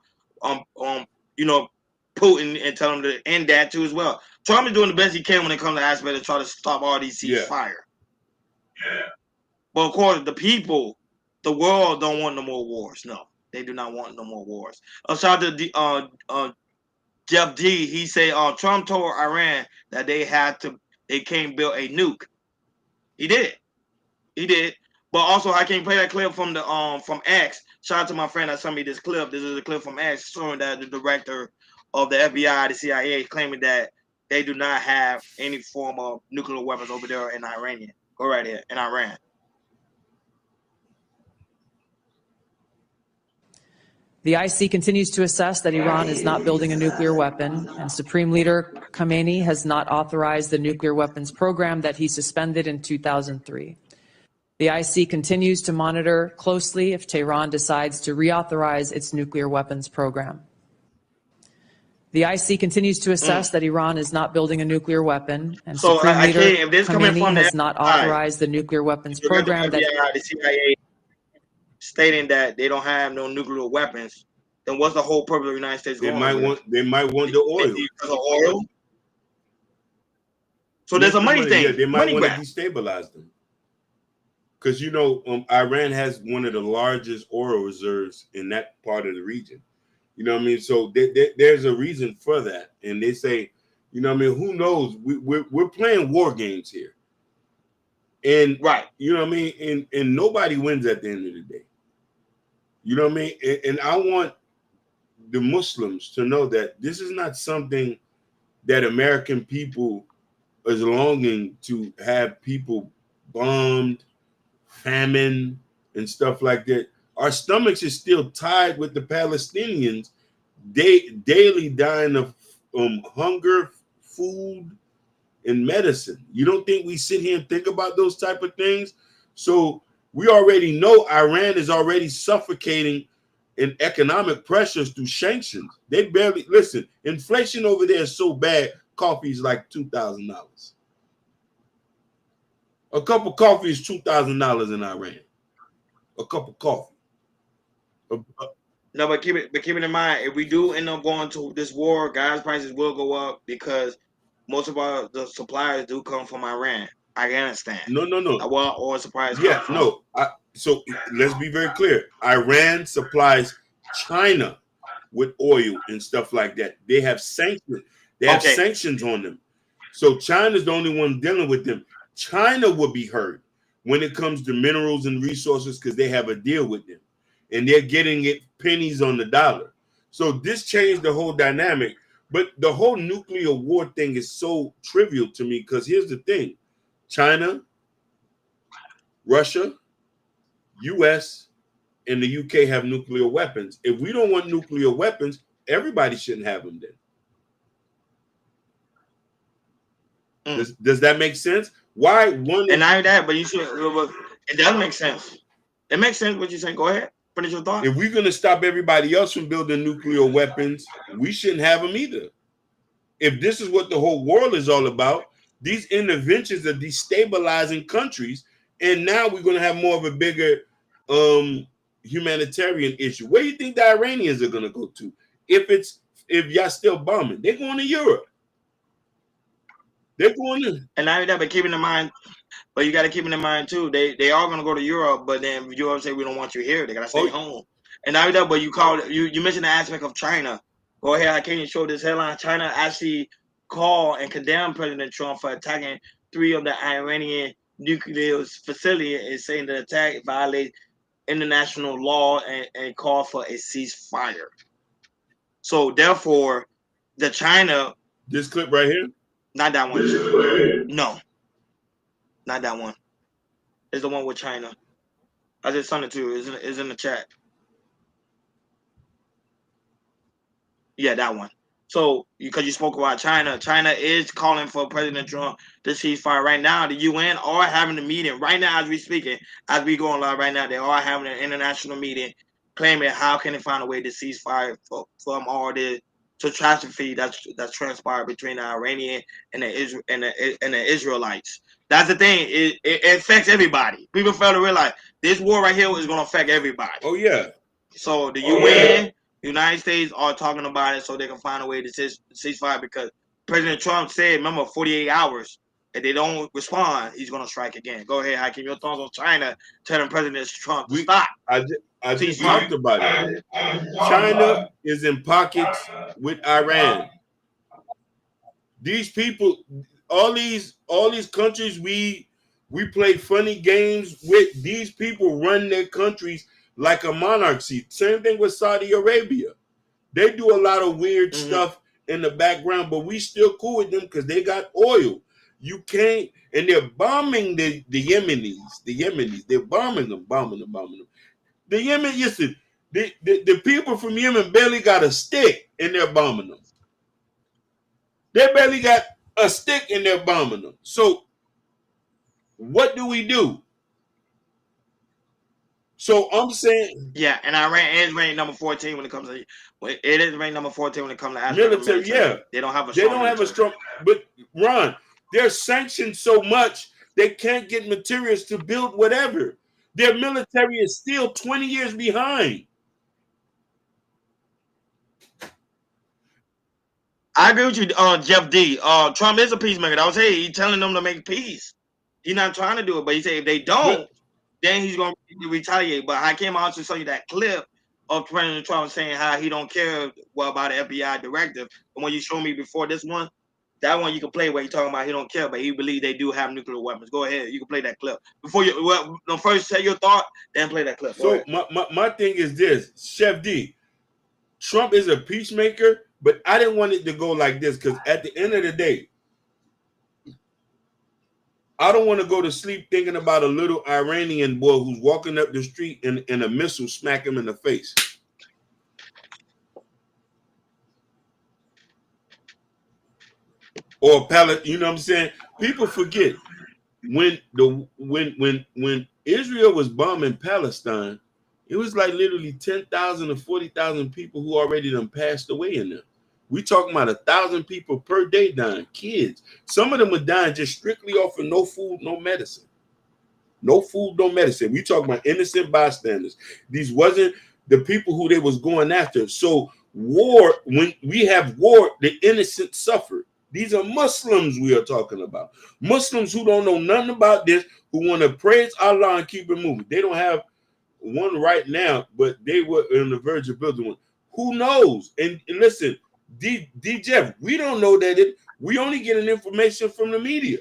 Putin and tell him to end that too as well." Trump is doing the best he can when it comes to aspect of trying to stop all these ceasefire. Yeah. But of course, the people, the world don't want no more wars. No, they do not want no more wars. Shout out to Jeff D. He said Trump told Iran that they can't build a nuke. He did. But also, I can't play that clip from the from X. Shout out to my friend that sent me this clip. This is a clip from X showing that the director of the FBI, the CIA, claiming that they do not have any form of nuclear weapons over there in Iranian. Go right here in Iran. The IC continues to assess that Iran is not building a nuclear weapon, and Supreme Leader Khamenei has not authorized the nuclear weapons program that he suspended in 2003. The IC continues to monitor closely if Tehran decides to reauthorize its nuclear weapons program. The IC continues to assess that Iran is not building a nuclear weapon, and So Supreme I Leader can't. If this coming Khamenei from the has not FBI, authorized the nuclear weapons you got the program that FBI, the CIA stating that they don't have no nuclear weapons, then what's the whole purpose of the United States They going might over want the oil. because of oil? So there's a money thing. Yeah, they might money want to grab. destabilize them. Because Iran has one of the largest oil reserves in that part of the region. You know what I mean? So there's a reason for that. And they say, you know what I mean, who knows? We're playing war games here. And right, you know what I mean? And nobody wins at the end of the day. You know what I mean? And I want the Muslims to know that this is not something that American people is longing to have people bombed, famine, and stuff like that. Our stomachs is still tied with the Palestinians. Daily dying of hunger, food, and medicine. You don't think we sit here and think about those type of things? So we already know Iran is already suffocating in economic pressures through sanctions. They barely listen. Inflation over there is so bad. Coffee is like $2,000. A cup of coffee is $2,000 in Iran. A cup of coffee. No, but keep it in mind, if we do end up going to this war, gas prices will go up because most of the suppliers do come from Iran. I understand. No. Well, oil suppliers Yeah, come from. no. So let's be very clear. Iran supplies China with oil and stuff like that. They have sanctions. They have sanctions on them. So China's the only one dealing with them. China will be hurt when it comes to minerals and resources because they have a deal with them. And they're getting it pennies on the dollar. So this changed the whole dynamic. But the whole nuclear war thing is so trivial to me because here's the thing. China, Russia, US, and the UK have nuclear weapons. If we don't want nuclear weapons, everybody shouldn't have them then. Does that make sense? Why one? And not that, but you should. It does make sense. It makes sense what you're saying. Go ahead. Finish your thought. If we're going to stop everybody else from building nuclear weapons, we shouldn't have them either. If this is what the whole world is all about, these interventions are destabilizing countries, and now we're going to have more of a bigger humanitarian issue. Where do you think the Iranians are going to go to? If y'all still bombing, they're going to Europe. They're going to. And not that, but keeping in mind, but you got to keep in mind too. They are going to go to Europe, but then Europe say we don't want you here. They got to stay home. And not that, but you mentioned the aspect of China. Go ahead, I can't show this headline. China actually called and condemned President Trump for attacking 3 of the Iranian nuclear facilities and saying the attack violates international law and call for a ceasefire. So therefore, the China. This clip right here? Not that one. No. Not that one. It's the one with China. I just sent it to you. It's in the chat. Yeah, that one. So, because you spoke about China, China is calling for President Trump to ceasefire right now. The UN are having a meeting right now as we speaking, as we going live right now. They are having an international meeting claiming how can they find a way to ceasefire from all the catastrophe that's transpired between the Iranian and the Israelites. That's the thing. It affects everybody. People fail to realize this war right here is going to affect everybody. Oh, yeah. So the UN, the United States are talking about it so they can find a way to ceasefire because President Trump said, remember, 48 hours. If they don't respond, he's going to strike again. Go ahead, Hakeem. Your thoughts on China telling President Trump to stop. I just talked about it. China is in pockets with Iran. These people, all these countries we play funny games with, these people run their countries like a monarchy. Same thing with Saudi Arabia. They do a lot of weird stuff in the background, but we still cool with them because they got oil. You can't, and they're bombing the Yemenis. The Yemenis, they're bombing them. The Yemen, listen, the people from Yemen barely got a stick and they're bombing them. They barely got a stick and they're bombing them. So what do? So I'm saying, yeah, and Iran is ranked number 14 when it comes to it is ranked number 14 when it comes to aspect of military, military. yeah, They don't have a they strong don't have a military. strong. But Ron, they're sanctioned so much they can't get materials to build whatever. Their military is still 20 years behind. I agree with you, Jeff D. Trump is a peacemaker. I was saying he's telling them to make peace. He's not trying to do it, but he said if they don't, then he's going to retaliate. But I came out to show you that clip of President Trump saying how he don't care about the FBI directive. And when you showed me before this one, that one you can play where he's talking about he don't care, but he believes they do have nuclear weapons. Go ahead, you can play that clip before you. Well, no, first say your thought, then play that clip. So my thing is this, Chef D. Trump is a peacemaker, but I didn't want it to go like this because at the end of the day, I don't want to go to sleep thinking about a little Iranian boy who's walking up the street and a missile smack him in the face. Or pallet, you know what I'm saying? People forget when Israel was bombing Palestine, it was like literally 10,000 or 40,000 people who already done passed away in there. We talking about 1,000 people per day dying, kids. Some of them were dying just strictly off of no food, no medicine. No food, no medicine. We talking about innocent bystanders. These wasn't the people who they was going after. So war, when we have war, the innocent suffer. These are Muslims we are talking about. Muslims who don't know nothing about this, who want to praise Allah and keep it moving. They don't have one right now, but they were on the verge of building one. Who knows? And listen, D Jeff, we don't know that we only get an information from the media.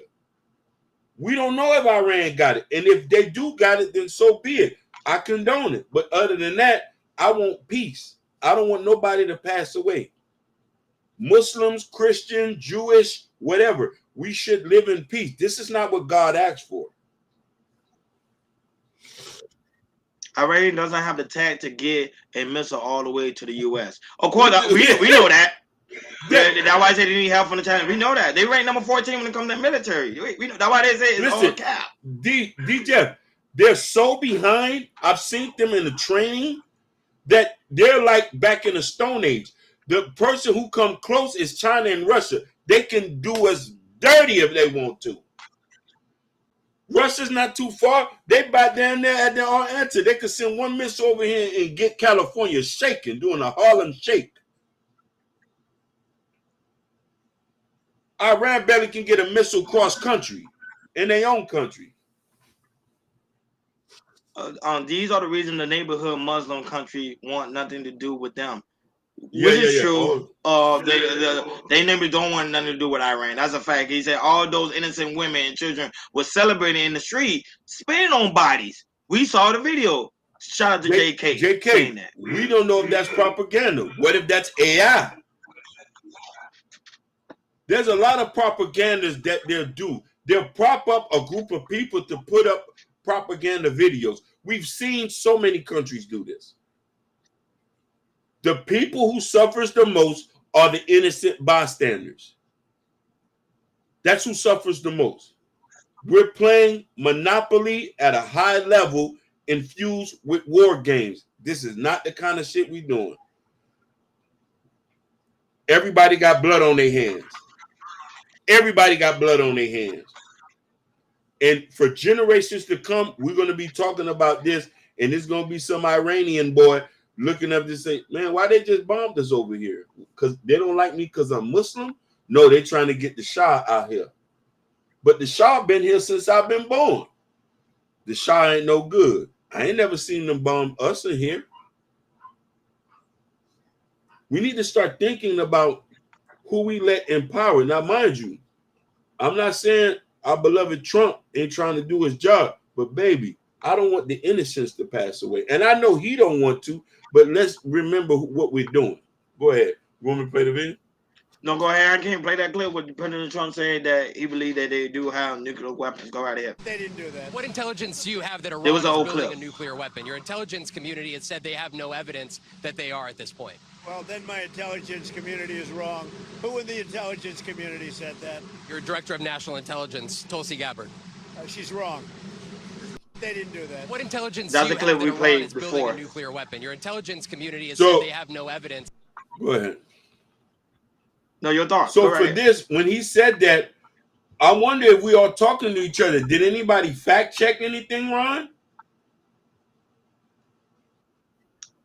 We don't know if Iran got it. And if they do got it, then so be it. I condone it. But other than that, I want peace. I don't want nobody to pass away. Muslims, Christian, Jewish, whatever. We should live in peace. This is not what God asked for. Iran doesn't have the tech to get a missile all the way to the U.S. Of course, we know that. That's why I said they need help from the Chinese. We know that. They rank number 14 when it comes to military. We know, that's why they say it's all cap. D Jeff, they're so behind. I've seen them in the training that they're like back in the Stone Age. The person who come close is China and Russia. They can do us dirty if they want to. Russia's not too far. They back down there at their own answer. They could send one missile over here and get California shaking, doing a Harlem shake. Iran barely can get a missile cross country in their own country. These are the reasons the neighborhood Muslim country want nothing to do with them. Which is true. They never don't want nothing to do with Iran. That's a fact. He said all those innocent women and children were celebrating in the street, spitting on bodies. We saw the video. Shout out to JK. saying that. We don't know if that's propaganda. What if that's AI? There's a lot of propagandas that they'll do. They'll prop up a group of people to put up propaganda videos. We've seen so many countries do this. The people who suffers the most are the innocent bystanders. That's who suffers the most. We're playing Monopoly at a high level infused with war games. This is not the kind of shit we're doing. Everybody got blood on their hands. Everybody got blood on their hands. And for generations to come, we're going to be talking about this, and it's going to be some Iranian boy looking up to say, man, why they just bombed us over here? Because they don't like me because I'm Muslim? No, they're trying to get the Shah out here. But the Shah been here since I've been born. The Shah ain't no good. I ain't never seen them bomb us in here. We need to start thinking about who we let in power. Now, mind you, I'm not saying our beloved Trump ain't trying to do his job, but baby, I don't want the innocents to pass away. And I know he don't want to, but let's remember what we're doing. Go ahead. You want me to play the video? No, go ahead. I can't play that clip with President Trump saying that he believed that they do have nuclear weapons. Go right ahead. They didn't do that. What intelligence do you have that Iran It was an is old building clip. a nuclear weapon? Your intelligence community has said they have no evidence that they are at this point. Well, then my intelligence community is wrong. Who in the intelligence community said that? Your director of national intelligence, Tulsi Gabbard. She's wrong. They didn't do that. What intelligence That's do the you have clip that we Iran played is building before. a nuclear weapon? Your intelligence community has So- said they have no evidence. Go ahead. No, your thoughts. So Go for right. this, when he said that, I wonder if we all talking to each other. Did anybody fact check anything, Ron?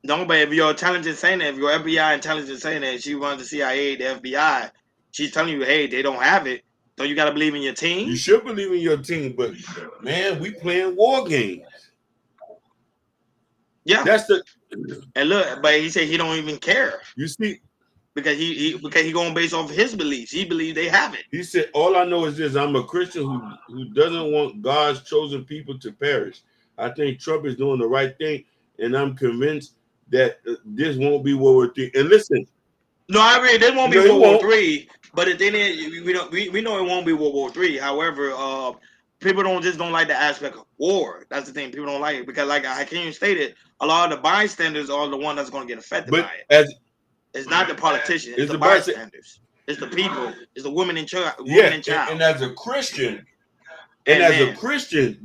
No, but if your intelligence saying that, if your FBI intelligence saying that she runs the CIA, the FBI, she's telling you, hey, they don't have it. Don't you got to believe in your team? You should believe in your team, but man, we playing war games. Yeah, that's the. And look, but he said he don't even care. You see, because he going based off his beliefs. He believes they have it. He said, "All I know is this: I'm a Christian who doesn't want God's chosen people to perish. I think Trump is doing the right thing, and I'm convinced that this won't be World War III." And listen, no, I agree. This won't be No, it World War won't. III. But the thing is, we know it won't be World War III. However, people don't like the aspect of war. That's the thing. People don't like it because, like Hakeem stated, a lot of the bystanders are the one that's going to get affected by it. It's not the politicians. It's the bystanders. It's the people. It's the women and child. And as a Christian,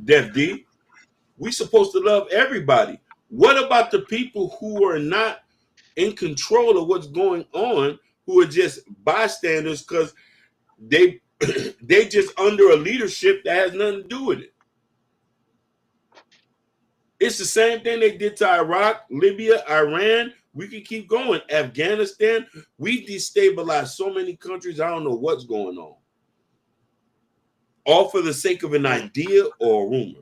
Def D, we supposed to love everybody. What about the people who are not in control of what's going on, who are just bystanders because they just under a leadership that has nothing to do with it? It's the same thing they did to Iraq, Libya, Iran. We can keep going. Afghanistan. We destabilized so many countries. I don't know what's going on. All for the sake of an idea or a rumor.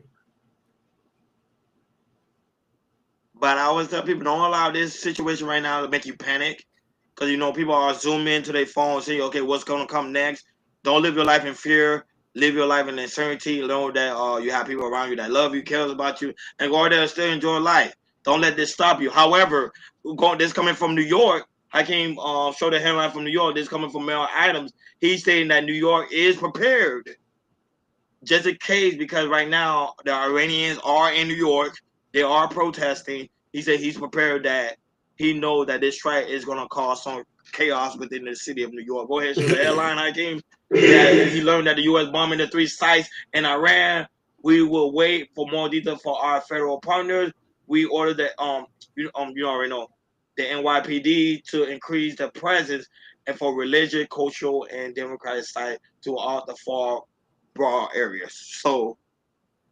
But I always tell people, don't allow this situation right now to make you panic. Because, people are zooming into their phone and saying, okay, what's going to come next? Don't live your life in fear. Live your life in uncertainty. Know that you have people around you that love you, cares about you, and go out there and still enjoy life. Don't let this stop you. However, this coming from New York, I came show the headline from New York. This coming from Mel Adams. He's saying that New York is prepared. Just in case, because right now the Iranians are in New York. They are protesting. He said he's prepared that he knows that this strike is going to cause some chaos within the city of New York. Go ahead, show the headline, Hakeem. That he learned that the U.S. bombing the 3 sites in Iran. We will wait for more detail for our federal partners. We ordered that you already know, the NYPD to increase the presence and for religious, cultural, and democratic sites throughout the far broad areas. So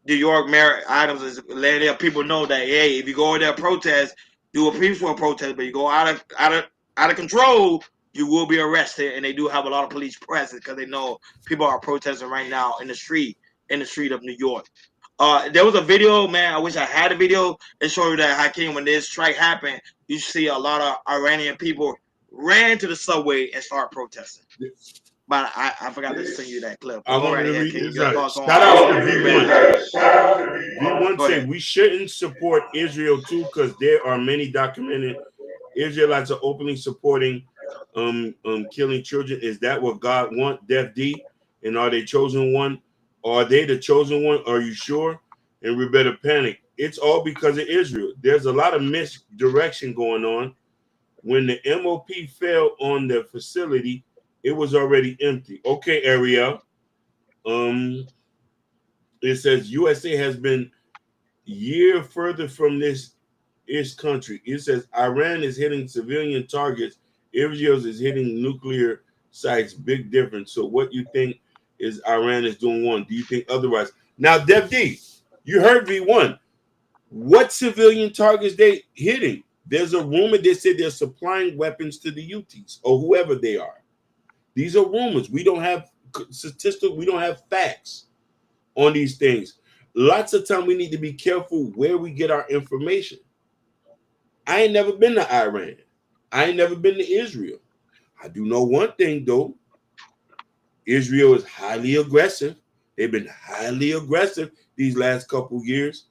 New York Mayor Adams is letting people know that, hey, if you go in there protest, do a peaceful protest, but you go out of control, you will be arrested. And they do have a lot of police presence because they know people are protesting right now in the street of New York. There was a video, man. I wish I had a video that showed you that Hakeem, when this strike happened, you see a lot of Iranian people ran to the subway and start protesting. But I forgot to send you that clip. I wanted to ahead, read this. Shout Shout out to V1. V1 said we shouldn't support Israel too because there are many documented Israelites are openly supporting killing children. Is that what God wants, Def D? And are they chosen one? Are they the chosen one? Are you sure? And we better panic. It's all because of Israel. There's a lot of misdirection going on. When the MOP fell on the facility, it was already empty. Okay, Ariel. It says USA has been year further from this country. It says Iran is hitting civilian targets. Israel is hitting nuclear sites. Big difference. So what you think is Iran is doing one? Do you think otherwise? Now, Dev D, you heard V1. What civilian targets they hitting? There's a rumor they said they're supplying weapons to the Houthis or whoever they are. These are rumors. We don't have statistics. We don't have facts on these things. Lots of time we need to be careful where we get our information. I ain't never been to Iran. I ain't never been to Israel. I do know one thing, though. Israel is highly aggressive. They've been highly aggressive these last couple years.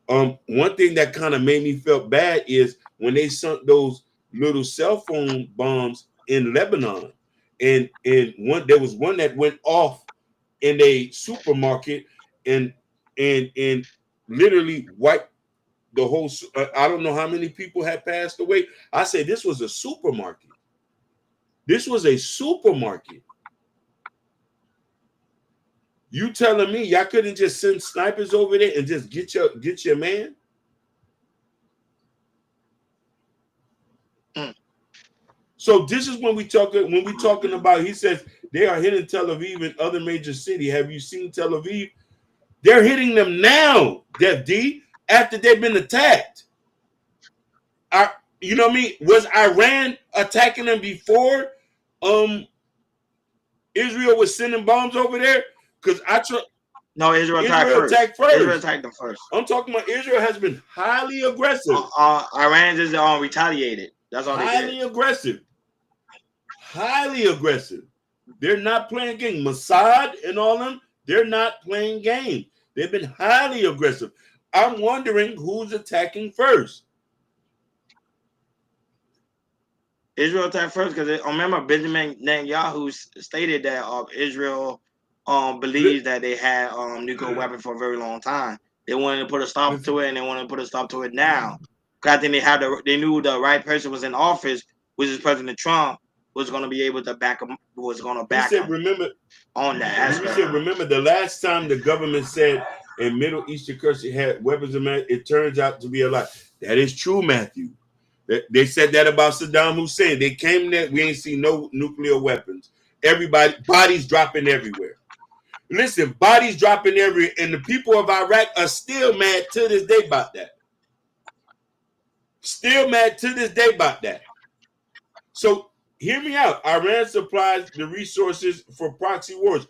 One thing that kind of made me feel bad is when they sunk those little cell phone bombs in Lebanon, and there was one that went off in a supermarket and literally wiped the whole. I don't know how many people had passed away. I say this was a supermarket. This was a supermarket. You telling me y'all couldn't just send snipers over there and just get your man? So this is when we talking about. He says they are hitting Tel Aviv and other major city. Have you seen Tel Aviv? They're hitting them now, Def D, after they've been attacked. You know what I mean? Was Iran attacking them before Israel was sending bombs over there? Because no, Israel attacked first. Israel attacked them first. I'm talking about Israel has been highly aggressive. Iran just retaliated. That's all they did. Highly aggressive. They're not playing games. Mossad and all them, they're not playing games. They've been highly aggressive. I'm wondering who's attacking first. Israel attacked first because I remember Benjamin Netanyahu stated that Israel believes that they had nuclear weapons for a very long time. They wanted to put a stop to it, and they want to put a stop to it now. Because I think they knew the right person was in office, which is President Trump, was going to be able to back him. Was going to back him. Remember on that aspect. You said remember the last time the government said in Middle Eastern country had weapons of mass, it turns out to be a lie. That is true, Matthew. They said that about Saddam Hussein. They came there, we ain't seen no nuclear weapons. Everybody, bodies dropping everywhere. Listen, bodies dropping everywhere, and the people of Iraq are still mad to this day about that. Still mad to this day about that. So hear me out. Iran supplies the resources for proxy wars.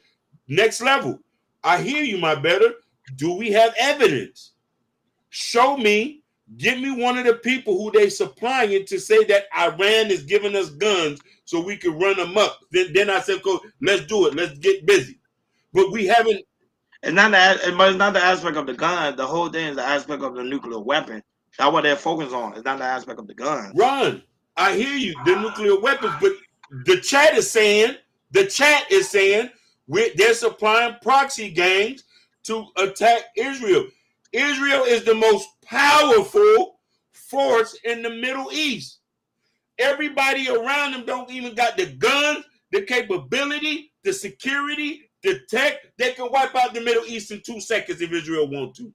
Next level. I hear you, my brother. Do we have evidence? Show me. Give me one of the people who they supplying to say that Iran is giving us guns so we can run them up. Then I said, "Go, let's do it. Let's get busy." But we haven't. It's not the aspect of the gun. The whole thing is the aspect of the nuclear weapon. That's what they're focused on. It's not the aspect of the gun. Ron, I hear you. The nuclear weapons, but the chat is saying they're supplying proxy gangs to attack Israel. Israel is the most powerful force in the Middle East. Everybody around them don't even got the guns, the capability, the security, the tech. They can wipe out the Middle East in 2 seconds if Israel want to.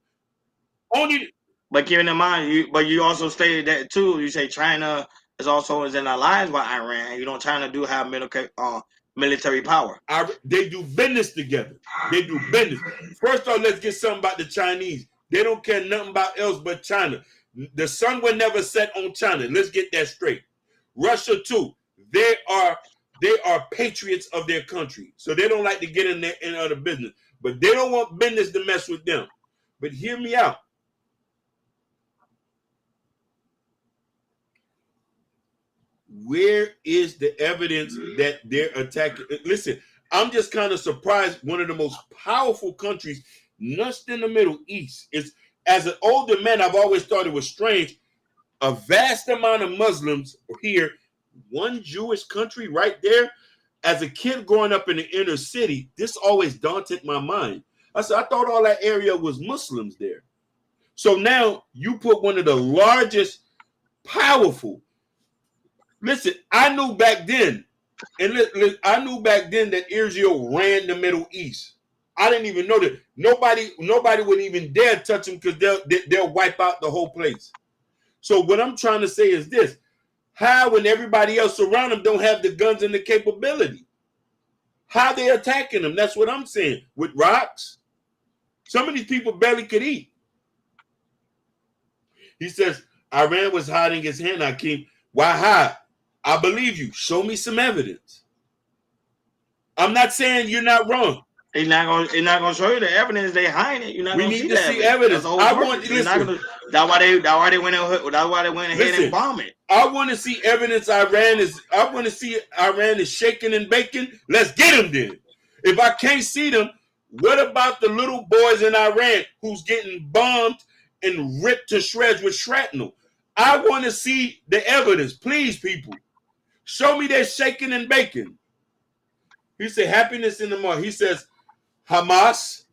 But keeping in mind, you also stated that too. You say China is in alliance with Iran. You know, China do have military power. They do business together. They do business. First off, let's get something about the Chinese. They don't care nothing about else but China. The sun will never set on China. Let's get that straight. Russia too. They are patriots of their country, so they don't like to get in there and other business. But they don't want business to mess with them. But hear me out. Where is the evidence that they're attacking? Listen, I'm just kind of surprised. One of the most powerful countries, not in the Middle East, is, as an older man, I've always thought it was strange. A vast amount of Muslims here, one Jewish country right there. As a kid growing up in the inner city, this always daunted my mind. I said, I thought all that area was Muslims there. So now you put one of the largest, powerful. Listen, I knew back then, that Israel ran the Middle East. I didn't even know that. Nobody would even dare touch them because they'll wipe out the whole place. So what I'm trying to say is this: how, when everybody else around them don't have the guns and the capability, how they attacking them? That's what I'm saying. With rocks, some of these people barely could eat. He says Iran was hiding his hand. Hakeem, why hide? I believe you. Show me some evidence. I'm not saying you're not wrong. He's not gonna show you the evidence. They hiding it. You're not we gonna need see to see evidence. That's why they went ahead and bombed it. I want to see evidence. I want to see Iran is shaking and baking. Let's get them then. If I can't see them, what about the little boys in Iran who's getting bombed and ripped to shreds with shrapnel? I want to see the evidence, please, people. Show me they're shaking and baking. He said happiness in the morning. He says Hamas,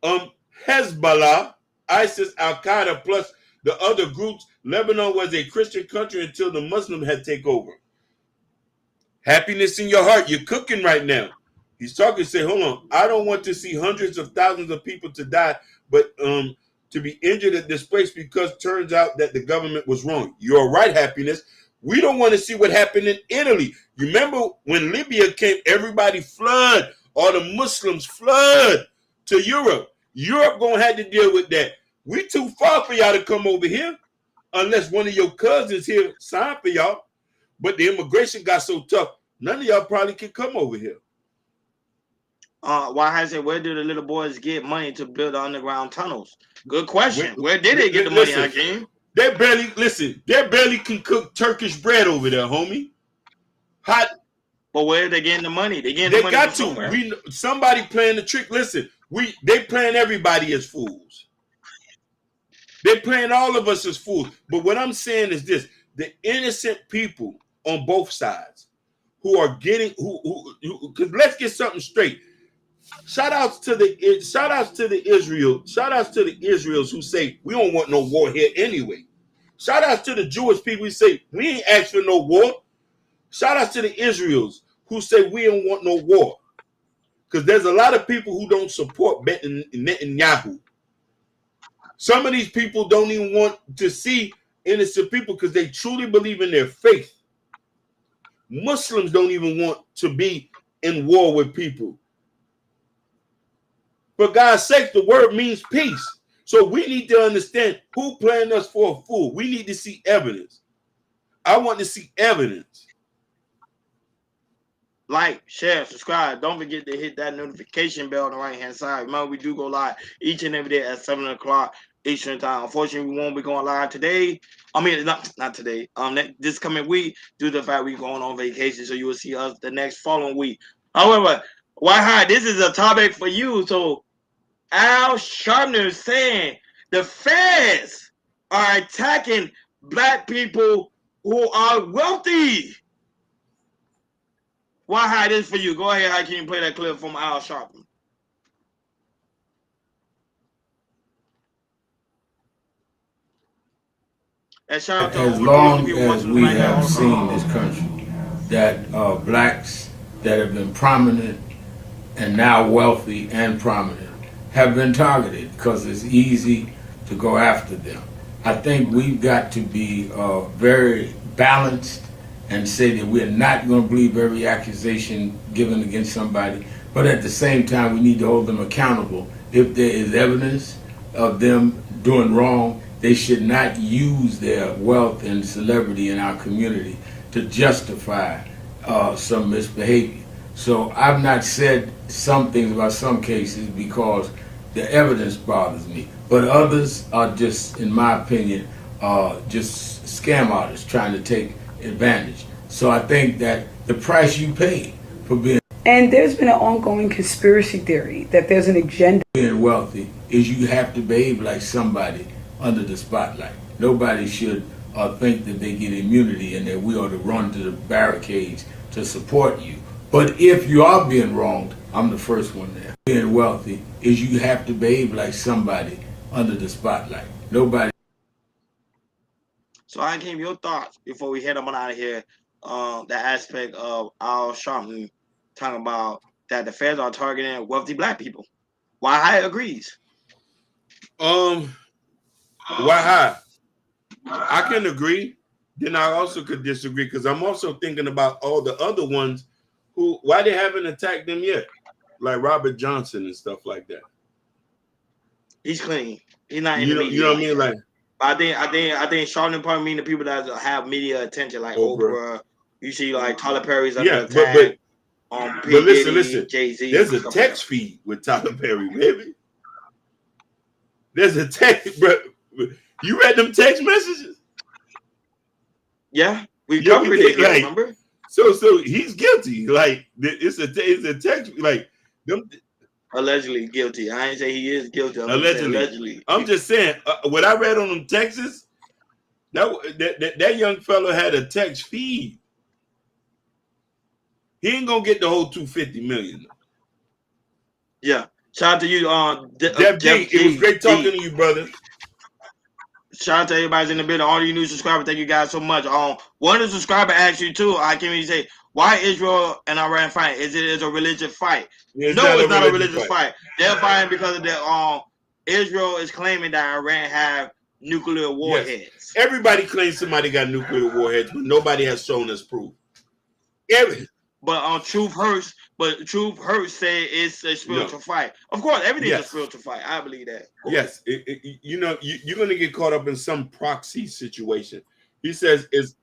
Hezbollah, ISIS, Al-Qaeda, plus the other groups. Lebanon was a Christian country until the Muslim had taken over. Happiness in your heart. You're cooking right now. He's talking, say, hold on, I don't want to see hundreds of thousands of people to die, but to be injured at this place because turns out that the government was wrong. You're right, Happiness. We don't want to see what happened in Italy. You remember when Libya came, everybody flood, all the Muslims flood to Europe. Europe gonna have to deal with that. We too far for y'all to come over here unless one of your cousins here signed for y'all. But the immigration got so tough, none of y'all probably can come over here. Why has it? Where do the little boys get money to build underground tunnels? Good question. Where did they get the money, Hakeem? They barely can cook Turkish bread over there, homie. Hot. But where are they getting the money? They money got from to. somewhere. Somebody playing the trick. Listen, they playing everybody as fools. They playing all of us as fools. But what I'm saying is this: the innocent people on both sides who are getting who because let's get something straight. Shout outs to the Israels who say we don't want no war here anyway. Shout outs to the Jewish people who say we ain't asked for no war. Shout outs to the Israels who say we don't want no war. Because there's a lot of people who don't support Netanyahu. Some of these people don't even want to see innocent people because they truly believe in their faith. Muslims don't even want to be in war with people. For God's sake, the word means peace. So we need to understand who playing us for a fool. We need to see evidence. I want to see evidence. Like, share, subscribe. Don't forget to hit that notification bell on the right-hand side. Remember, we do go live each and every day at 7 o'clock Eastern time. Unfortunately, we won't be going live today. I mean, not today. This coming week, due to the fact we're going on vacation, so you will see us the next following week. However, why this is a topic for you. So Al Sharpton is saying the feds are attacking black people who are wealthy. Why this for you? Go ahead, Hakeem, play that clip from Al Sharpton. As long as we have seen this country, that blacks that have been prominent and now wealthy and prominent have been targeted because it's easy to go after them. I think we've got to be very balanced and say that we're not going to believe every accusation given against somebody, but at the same time we need to hold them accountable. If there is evidence of them doing wrong, they should not use their wealth and celebrity in our community to justify some misbehavior. So I've not said some things about some cases because the evidence bothers me, but others are just, in my opinion, just scam artists trying to take advantage. So I think that the price you pay for being and there's been an ongoing conspiracy theory that there's an agenda. Being wealthy is you have to behave like somebody under the spotlight. Nobody should think that they get immunity and that we ought to run to the barricades to support you. But if you are being wronged, I'm the first one there. Being wealthy is you have to behave like somebody under the spotlight. Nobody. So I came your thoughts before we head up on out of here. The aspect of Al Sharpton talking about that the feds are targeting wealthy black people. Why agrees? Why I can agree. Then I also could disagree because I'm also thinking about all the other ones who why they haven't attacked them yet, like Robert Johnson and stuff like that. He's clean. He's not in the media. You know what I mean? Like I think Sharpton probably mean the people that have media attention, like Oprah. You see, like Tyler Perry's under attack. But listen, Jay-Z. There's a text feed with Tyler Perry, baby. There's a text, bro. You read them text messages? Yeah, we covered it. Like, remember? So he's guilty. Like it's a text. Like them. Allegedly guilty. I ain't say he is guilty. Allegedly. I'm just saying what I read on them texts. That young fellow had a text feed. He ain't gonna get the whole 250 million. Yeah. Shout out to you, Jeff G. It was great talking to you, brother. Shout out to everybody's in the building. All you new subscribers, thank you guys so much. One of the subscriber asked you too. I can't even say, Why Israel and Iran fight? Is it a religious fight? It's No, it's not a religious religious fight. They're fighting because of the Israel is claiming that Iran have nuclear warheads. Yes. Everybody claims somebody got nuclear warheads, but nobody has shown us proof. But Truth Hurts, say it's a spiritual fight. Of course, everything's a spiritual fight. I believe that. Yes, you're going to get caught up in some proxy situation. He says, "Is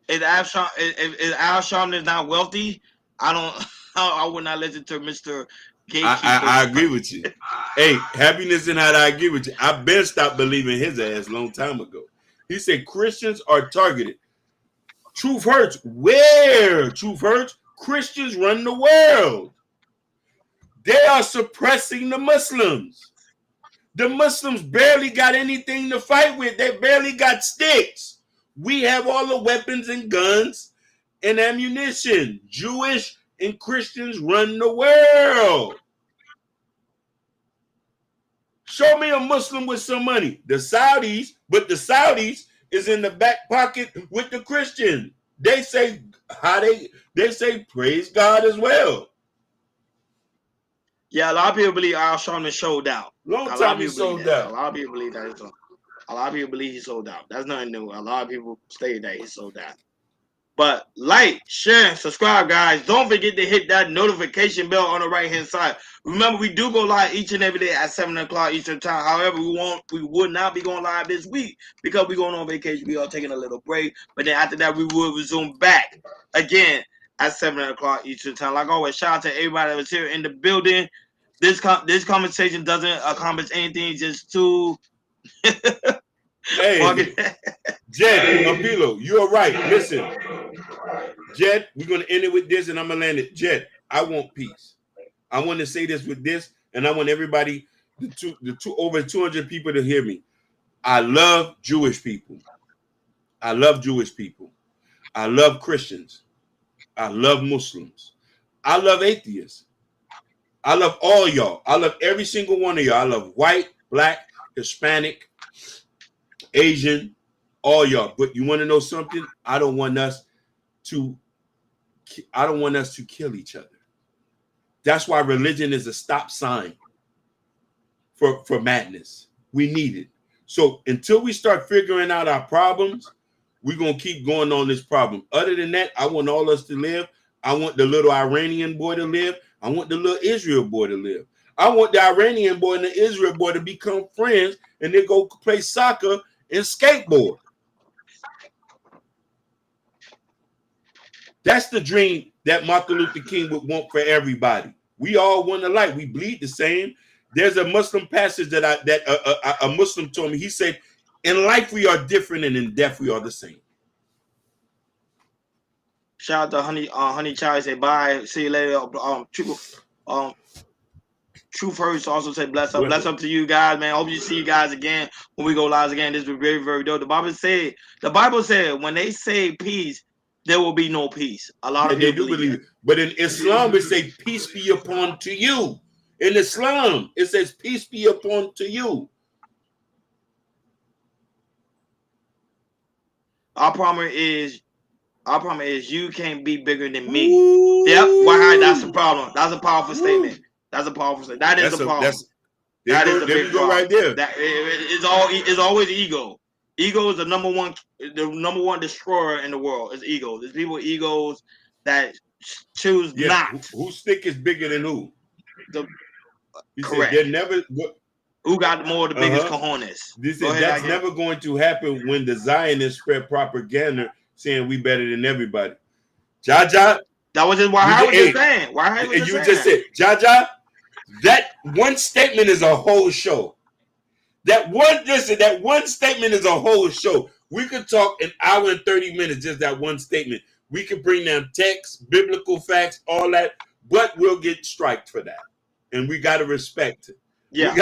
Al Sharpton is not wealthy? I would not listen to Mr. Gatekeeper." I agree with you. Hey, happiness and how I agree with you. I've been stopped believing his ass a long time ago. He said Christians are targeted. Truth hurts. Where truth hurts? Christians run the world. They are suppressing the Muslims. The Muslims barely got anything to fight with. They barely got sticks. We have all the weapons and guns and ammunition. Jewish and Christians run the world. Show me a Muslim with some money. The Saudis, but the Saudis is in the back pocket with the Christian. They say they say praise God as well. Yeah, a lot of people believe Al Sharpton sold out. Long time he sold out. A lot of people believe that. A lot of people believe he sold out. That's nothing new. A lot of people say that he sold out. But like, share, subscribe, guys. Don't forget to hit that notification bell on the right-hand side. Remember, we do go live each and every day at 7 o'clock Eastern Time. However, we would not be going live this week because we're going on vacation. We are taking a little break. But then after that, we will resume back again at 7 o'clock Eastern Time. Like always, shout out to everybody that was here in the building. This conversation doesn't accomplish anything, just to... Hey, Jed, Apilo, you're right. Listen, Jed, we're going to end it with this, and I'm going to land it. Jed, I want peace. I want to say this with this, and I want everybody, over 200 people to hear me. I love Jewish people. I love Jewish people. I love Christians. I love Muslims. I love atheists. I love all y'all. I love every single one of y'all. I love white, black, Hispanic, Asian, all y'all. But you want to know something? I don't want us to kill each other. That's why religion is a stop sign for madness. We need it. So until we start figuring out our problems, we're going to keep going on this problem. Other than that, I want all us to live. I want the little Iranian boy to live. I want the little Israel boy to live. I want the Iranian boy and the Israel boy to become friends and they go play soccer and skateboard. That's the dream that Martin Luther King would want for everybody. We all one alike. We bleed the same. There's a Muslim passage that a Muslim told me. He said, "In life we are different, and in death we are the same." Shout out to Honey Child. Say bye. See you later. Truth Hurts also say bless up to you guys, man. Hope you see you guys again when we go live again. This will be very, very dope. The Bible said when they say peace, there will be no peace. A lot of people believe it. But in Islam, it says peace be upon to you. In Islam, it says peace be upon to you. Our problem is you can't be bigger than me. Ooh. Yep. Why? That's the problem. That's a powerful statement. That's a powerful statement. That is the problem. That is the big problem. Right there. It's always ego. Ego is the number one destroyer in the world. Is ego. There's people with egos that choose not. Whose stick is bigger than who? Correct. Said never. Who got more of the biggest cojones? That's never going to happen when the Zionists spread propaganda saying we better than everybody. Jaja. That was just what Howard was saying. Just said, Jaja, that one statement is a whole show. That one statement is a whole show. We could talk an hour and 30 minutes, just that one statement. We could bring down text, biblical facts, all that, but we'll get striked for that. And we got to respect it. Yeah.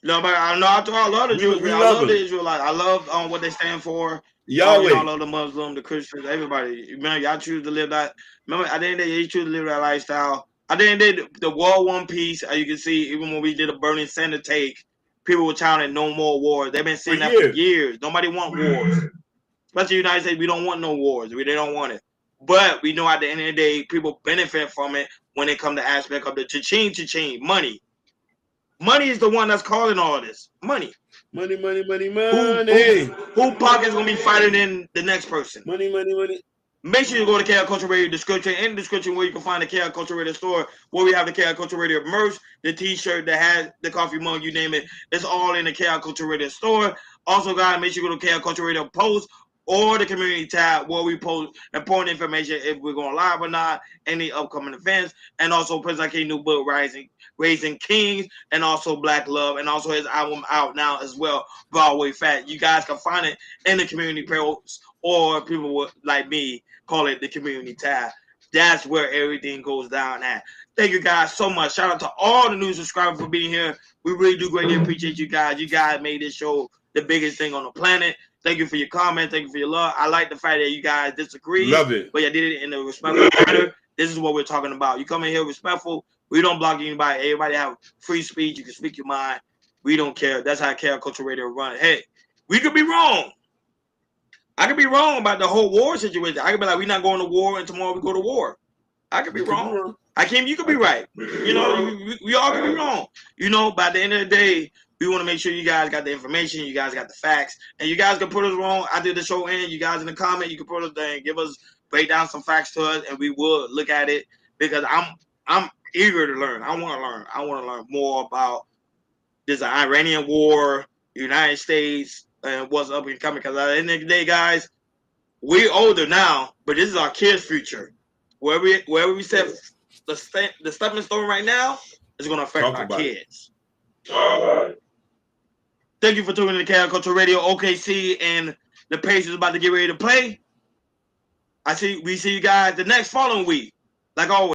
No, but I love the Jews. I love the Israelites. I love what they stand for. Yahweh. I love the Muslims, the Christians, everybody. Remember, y'all choose to live that. Remember, at the end of the day, you choose to live that lifestyle. At the end of the day, the World One Peace, as you can see, even when we did a Bernie Sanders take, people were chanting no more wars. They've been saying that for years. Nobody wants wars. Especially the United States, we don't want no wars. They don't want it. But we know at the end of the day, people benefit from it when it comes to aspect of the cha-ching, money. Money is the one that's causing all this. Money. Money. Who pocket's gonna be fighting in the next person? Money. Make sure you go to KL Culture Radio description. In the description where you can find the KL Culture Radio store, where we have the KL Culture Radio merch, the t-shirt, the hat, the coffee mug, you name it. It's all in the KL Culture Radio store. Also, guys, make sure you go to KL Culture Radio post or the community tab where we post important information if we're going live or not, any upcoming events, and also President K new book, Raising Kings, and also Black Love, and also his album out now as well, Broadway Fat. You guys can find it in the community post, or people would, like me, call it the community tab. That's where everything goes down at. Thank you guys so much. Shout out to all the new subscribers for being here. We really do greatly appreciate you guys. You guys made this show the biggest thing on the planet. Thank you for your comment. Thank you for your love. I like the fact that you guys disagree. Love it. But you did it in a respectful manner. This is what we're talking about. You come in here respectful. We don't block anybody. Everybody have free speech. You can speak your mind. We don't care. That's how KL Culture Radio run. Hey, we could be wrong. I could be wrong about the whole war situation. I could be like, we're not going to war, and tomorrow we go to war. I could be wrong. Hakeem, you could be right. You know, we all could be wrong. You know, by the end of the day, we want to make sure you guys got the information, you guys got the facts, and you guys can put us wrong. I did the show in. You guys in the comment, you can put us there and break down some facts to us, and we will look at it because I'm eager to learn. I want to learn. I want to learn more about this Iranian war, United States, and what's up and coming. Because at the end of the day, guys, we're older now, but this is our kids' future. Wherever we set the stepping stone right now is going to affect our kids. Thank you for tuning in to KL Culture Radio. OKC and the Pacers about to get ready to play. We see you guys the next following week. Like always.